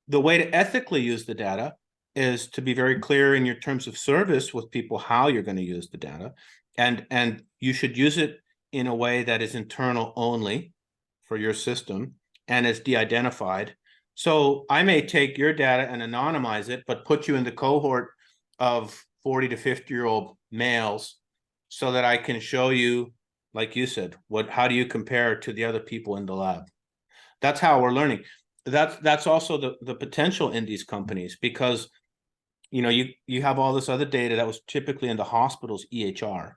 The way to ethically use the data is to be very clear in your terms of service with people how you're going to use the data. And you should use it in a way that is internal only for your system and is de-identified. So I may take your data and anonymize it, but put you in the cohort of 40 to 50-year-old males so that I can show you, like you said, how do you compare to the other people in the lab? That's how we're learning. That's also the potential in these companies, because you have all this other data that was typically in the hospital's EHR,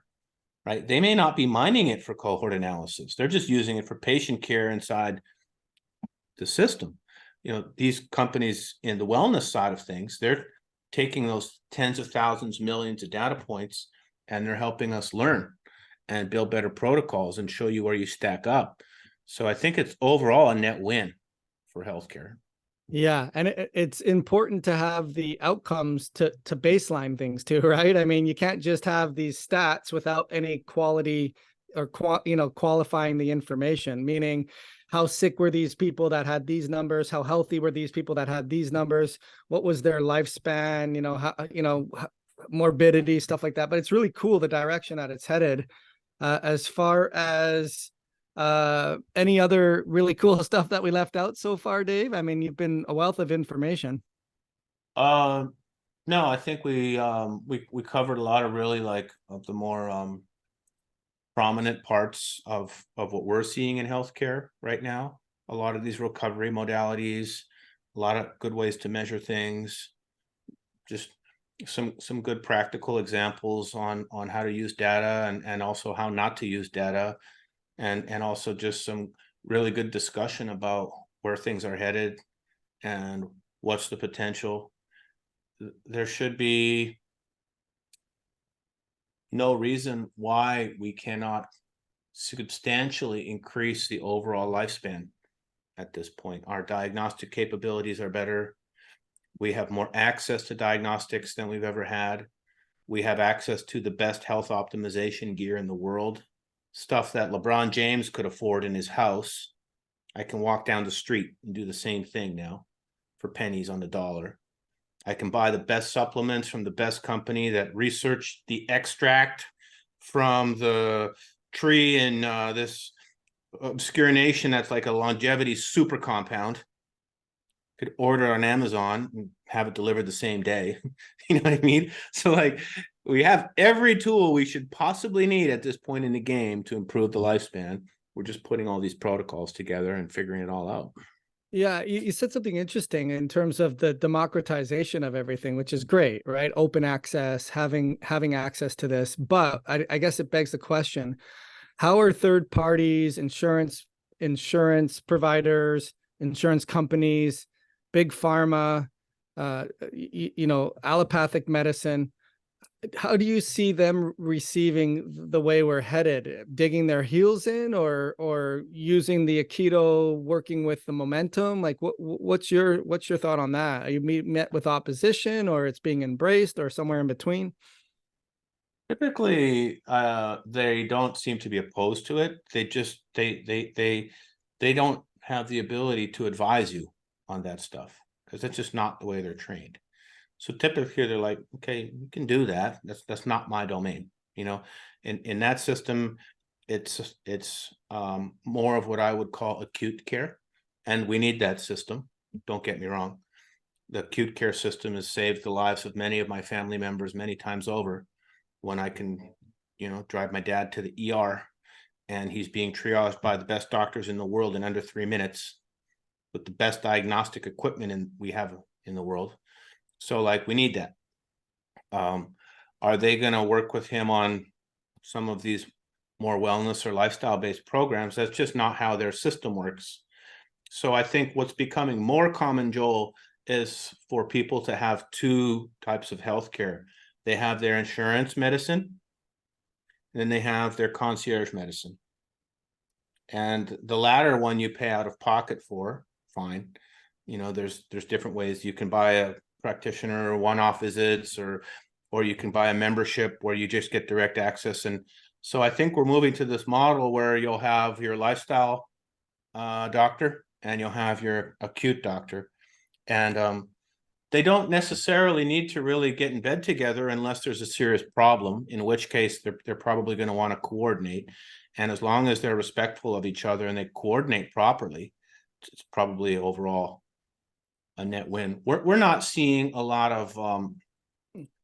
right? They may not be mining it for cohort analysis. They're just using it for patient care inside the system. These companies in the wellness side of things, they're taking those tens of thousands, millions of data points, and they're helping us learn and build better protocols and show you where you stack up. So I think it's overall a net win for healthcare. Yeah, and it's important to have the outcomes to baseline things too, right? I mean, you can't just have these stats without any quality or qualifying the information, meaning how sick were these people that had these numbers, how healthy were these people that had these numbers, what was their lifespan, morbidity, stuff like that. But it's really cool the direction that it's headed. As far as any other really cool stuff that we left out so far, Dave? I mean, you've been a wealth of information. No, I think we covered a lot of really of the more prominent parts of what we're seeing in healthcare right now. A lot of these recovery modalities, a lot of good ways to measure things, just some good practical examples on how to use data and also how not to use data. And also just some really good discussion about where things are headed and what's the potential. There should be no reason why we cannot substantially increase the overall lifespan at this point. Our diagnostic capabilities are better. We have more access to diagnostics than we've ever had. We have access to the best health optimization gear in the world. Stuff that LeBron James could afford in his house. I can walk down the street and do the same thing now for pennies on the dollar. I can buy the best supplements from the best company that researched the extract from the tree in this obscure nation that's like a longevity super compound. Could order on Amazon and have it delivered the same day. You know what I mean? So we have every tool we should possibly need at this point in the game to improve the lifespan. We're just putting all these protocols together and figuring it all out. Yeah, you said something interesting in terms of the democratization of everything, which is great, right? Open access, having access to this. But I guess it begs the question, how are third parties, insurance providers, insurance companies, big pharma, allopathic medicine, how do you see them receiving the way we're headed, digging their heels in, or using the Keto, working with the momentum? Like what's your thought on that? Are you met with opposition, or it's being embraced, or somewhere in between? Typically, they don't seem to be opposed to it. They just they don't have the ability to advise you on that stuff because that's just not the way they're trained. So typically they're like, okay, you can do that. That's not my domain. You know, in that system, it's more of what I would call acute care, and we need that system. Don't get me wrong. The acute care system has saved the lives of many of my family members many times over. When I can, drive my dad to the ER and he's being triaged by the best doctors in the world in under 3 minutes with the best diagnostic equipment we have in the world. So like we need that. Are they going to work with him on some of these more wellness or lifestyle-based programs? That's just not how their system works. So I think what's becoming more common, Joel, is for people to have two types of healthcare. They have their insurance medicine, and then they have their concierge medicine. And the latter one you pay out of pocket for, fine. There's different ways. You can buy a practitioner one-off visits, or you can buy a membership where you just get direct access. And so I think we're moving to this model where you'll have your lifestyle doctor and you'll have your acute doctor. And they don't necessarily need to really get in bed together unless there's a serious problem, in which case they're probably going to want to coordinate. And as long as they're respectful of each other and they coordinate properly, it's probably overall a net win. We're not seeing a lot of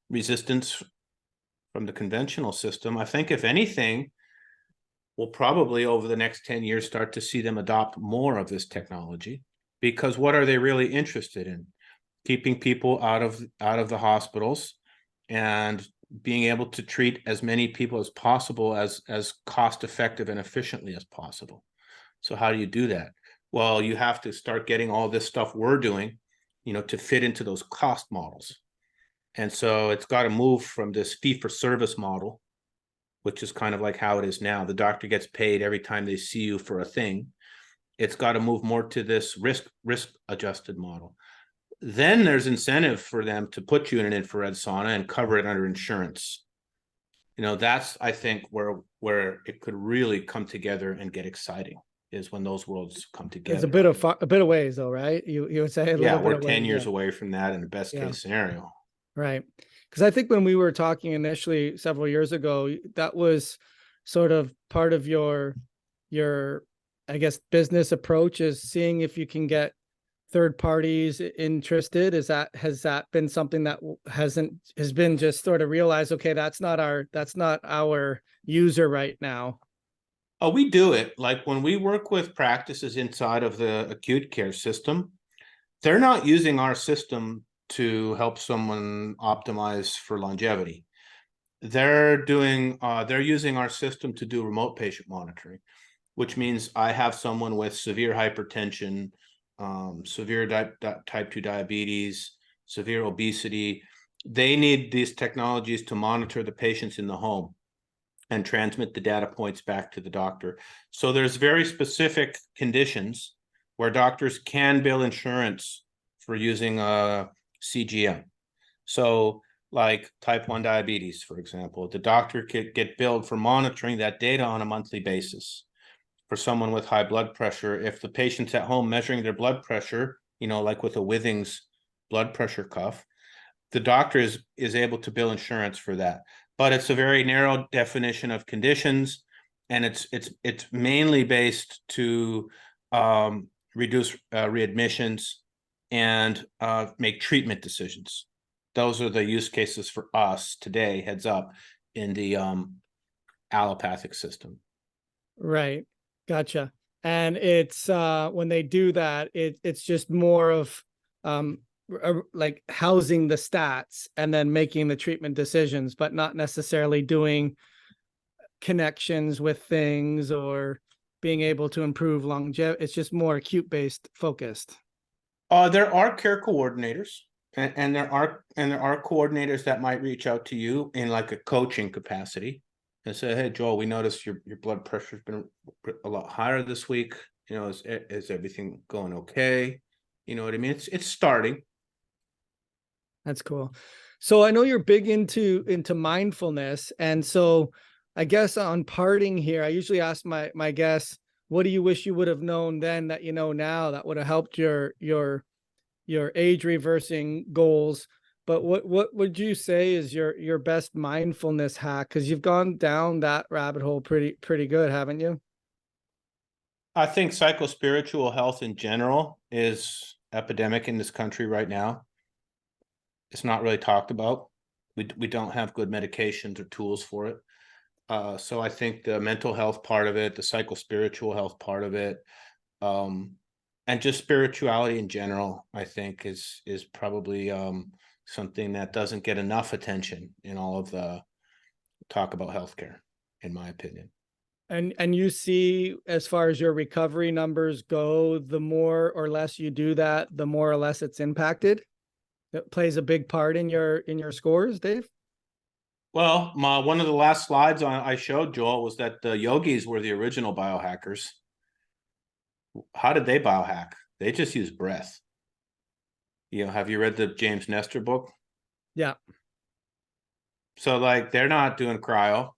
resistance from the conventional system. I think if anything, we'll probably over the next 10 years start to see them adopt more of this technology, because what are they really interested in? Keeping people out of the hospitals and being able to treat as many people as possible as cost effective and efficiently as possible. So how do you do that? Well, you have to start getting all this stuff we're doing, to fit into those cost models. And so it's got to move from this fee for service model, which is kind of like how it is now. The doctor gets paid every time they see you for a thing. It's got to move more to this risk adjusted model. Then there's incentive for them to put you in an infrared sauna and cover it under insurance. That's, I think, where it could really come together and get exciting, is when those worlds come together. It's a bit of ways though, right? You would say a little bit we're of 10 years away from that in the best case scenario. Right. Because I think when we were talking initially several years ago, that was sort of part of your, I guess, business approach, is seeing if you can get third parties interested. Has that been something that has been just sort of realized, okay, that's not our user right now? Oh, we do it. Like when we work with practices inside of the acute care system, they're not using our system to help someone optimize for longevity. They're using our system to do remote patient monitoring, which means I have someone with severe hypertension, severe type 2 diabetes, severe obesity. They need these technologies to monitor the patients in the home and transmit the data points back to the doctor. So there's very specific conditions where doctors can bill insurance for using a CGM. So like type 1 diabetes, for example, the doctor could get billed for monitoring that data on a monthly basis. For someone with high blood pressure, if the patient's at home measuring their blood pressure, like with a Withings blood pressure cuff, the doctor is able to bill insurance for that. But it's a very narrow definition of conditions, and it's mainly based to reduce readmissions and make treatment decisions. Those are the use cases for us today, heads up, in the allopathic system. Right. Gotcha. And it's when they do that, it's just more of like housing the stats and then making the treatment decisions, but not necessarily doing connections with things or being able to improve longevity. It's just more acute based focused. There are care coordinators, and there are coordinators that might reach out to you in like a coaching capacity and say, "Hey, Joel, we noticed your blood pressure's been a lot higher this week. You know, is everything going okay?" You know what I mean? It's starting. That's cool. So I know you're big into mindfulness, and so I guess on parting here, I usually ask my guests, what do you wish you would have known then that you know now that would have helped your age reversing goals? But what would you say is your best mindfulness hack? Because you've gone down that rabbit hole pretty good, haven't you? I think psychospiritual health in general is epidemic in this country right now. It's not really talked about. We don't have good medications or tools for it. So I think the mental health part of it, the psychospiritual health part of it, and just spirituality in general, I think is probably something that doesn't get enough attention in all of the talk about healthcare, in my opinion. And you see, as far as your recovery numbers go, the more or less you do that, the more or less it's impacted. It plays a big part in your scores, Dave. Well, one of the last slides I showed, Joel, was that the yogis were the original biohackers. How did they biohack? They just use breath. You know, have you read the James Nestor book? Yeah. So like they're not doing cryo.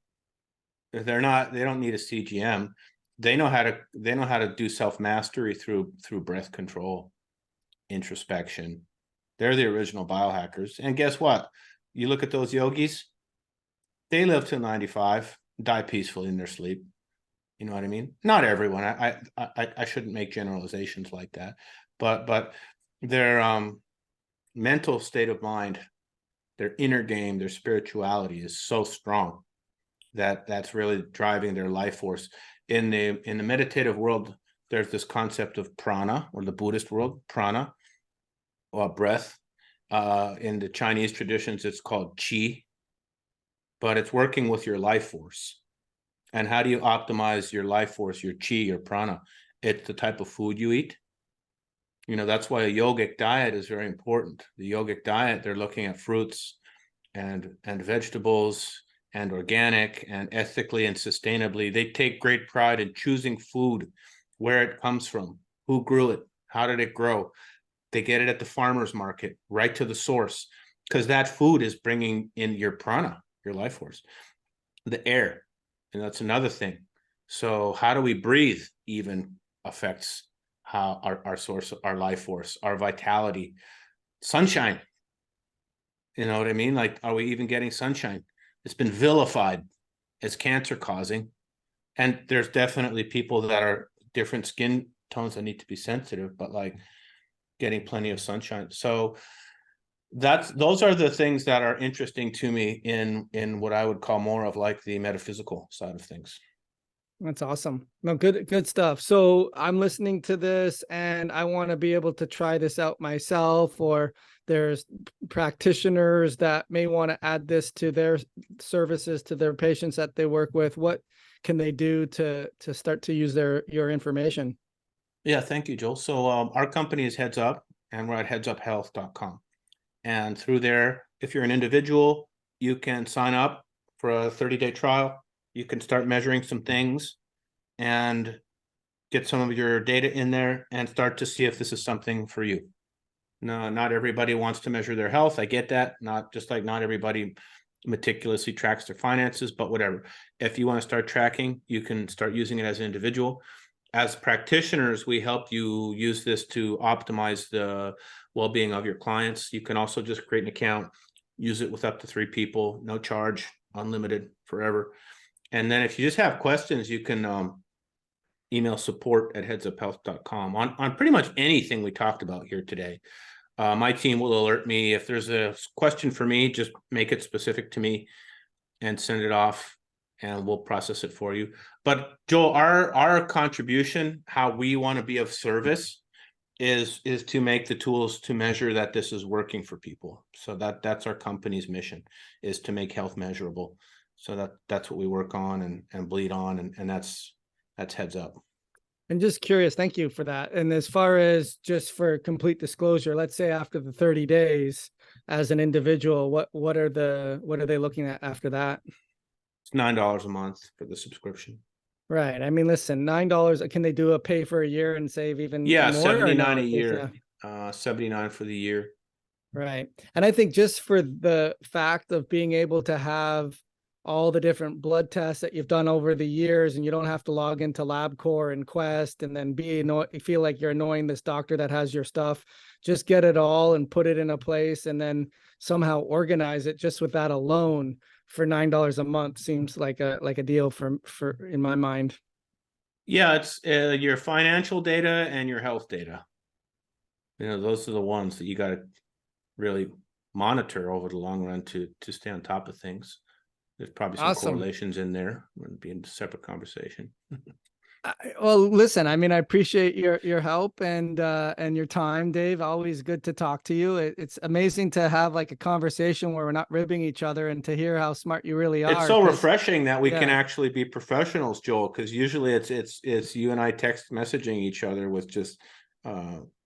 They don't need a CGM. They know how to do self-mastery through breath control, introspection. They're the original biohackers. And guess what? You look at those yogis, they live till 95, die peacefully in their sleep. You know what I mean? Not everyone. I shouldn't make generalizations like that. But their mental state of mind, their inner game, their spirituality is so strong that that's really driving their life force. In the meditative world, there's this concept of prana, or the Buddhist world, prana, or breath. In the Chinese traditions, it's called qi, but it's working with your life force. And how do you optimize your life force, your qi, your prana? It's the type of food you eat. You know, that's why a yogic diet is very important. The yogic diet, they're looking at fruits and vegetables and organic and ethically and sustainably. They take great pride in choosing food, where it comes from, who grew it, how did it grow. They get it at the farmer's market, right to the source, because that food is bringing in your prana, your life force. The air, and that's another thing. So how do we breathe even affects how our source, our life force, our vitality. Sunshine, you know what I mean? Like, are we even getting sunshine? It's been vilified as cancer causing. And there's definitely people that are different skin tones that need to be sensitive, but like getting plenty of sunshine. So those are the things that are interesting to me in what I would call more of like the metaphysical side of things. That's awesome. No, good stuff. So I'm listening to this and I want to be able to try this out myself, or there's practitioners that may want to add this to their services, to their patients that they work with. What can they do to start to use your information? Yeah, thank you, Joel. So our company is Heads Up, and we're at headsuphealth.com. And through there, if you're an individual, you can sign up for a 30-day trial. You can start measuring some things and get some of your data in there and start to see if this is something for you. No, not everybody wants to measure their health. I get that. Not just like not everybody meticulously tracks their finances, but whatever. If you want to start tracking, you can start using it as an individual. As practitioners, we help you use this to optimize the well-being of your clients. You can also just create an account, use it with up to 3 people, no charge, unlimited, forever. And then if you just have questions, you can email support@headsuphealth.com on pretty much anything we talked about here today. My team will alert me. If there's a question for me, just make it specific to me and send it off. and we'll process it for you. But Joel, our contribution, how we want to be of service, is to make the tools to measure that this is working for people. So that's our company's mission, is to make health measurable. So that's what we work on and bleed on, and that's heads up. And just curious, thank you for that. And as far as just for complete disclosure, let's say after the 30 days as an individual, what are they looking at after that? It's $9 a month for the subscription. Right. I mean, listen, $9. Can they do a pay for a year and save even more? 79 a year. 79 for the year. Right. And I think just for the fact of being able to have all the different blood tests that you've done over the years, and you don't have to log into LabCorp and Quest and then feel like you're annoying this doctor that has your stuff. Just get it all and put it in a place and then somehow organize it. Just with that alone, for $9 a month seems like a deal for in my mind. Yeah, it's your financial data and your health data. Those are the ones that you got to really monitor over the long run to stay on top of things. There's probably some correlations in there. It would be a separate conversation. Well, listen, I mean, I appreciate your help and your time, Dave. Always good to talk to you. It's amazing to have like a conversation where we're not ribbing each other and to hear how smart you really are. It's so refreshing that we can actually be professionals, Joel, because usually it's you and I text messaging each other with just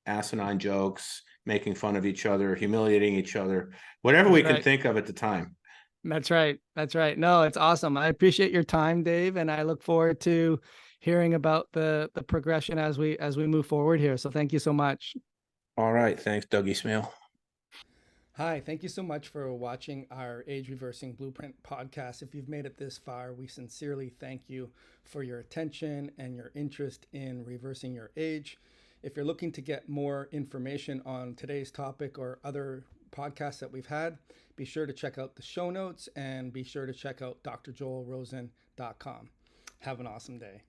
asinine jokes, making fun of each other, humiliating each other, whatever we can think of at the time. That's right. That's right. No, it's awesome. I appreciate your time, Dave, and I look forward to hearing about the progression as we move forward here. So thank you so much. All right. Thanks, Dougie Smale. Hi, thank you so much for watching our Age Reversing Blueprint podcast. If you've made it this far, we sincerely thank you for your attention and your interest in reversing your age. If you're looking to get more information on today's topic or other podcasts that we've had, be sure to check out the show notes and be sure to check out drjoelrosen.com. Have an awesome day.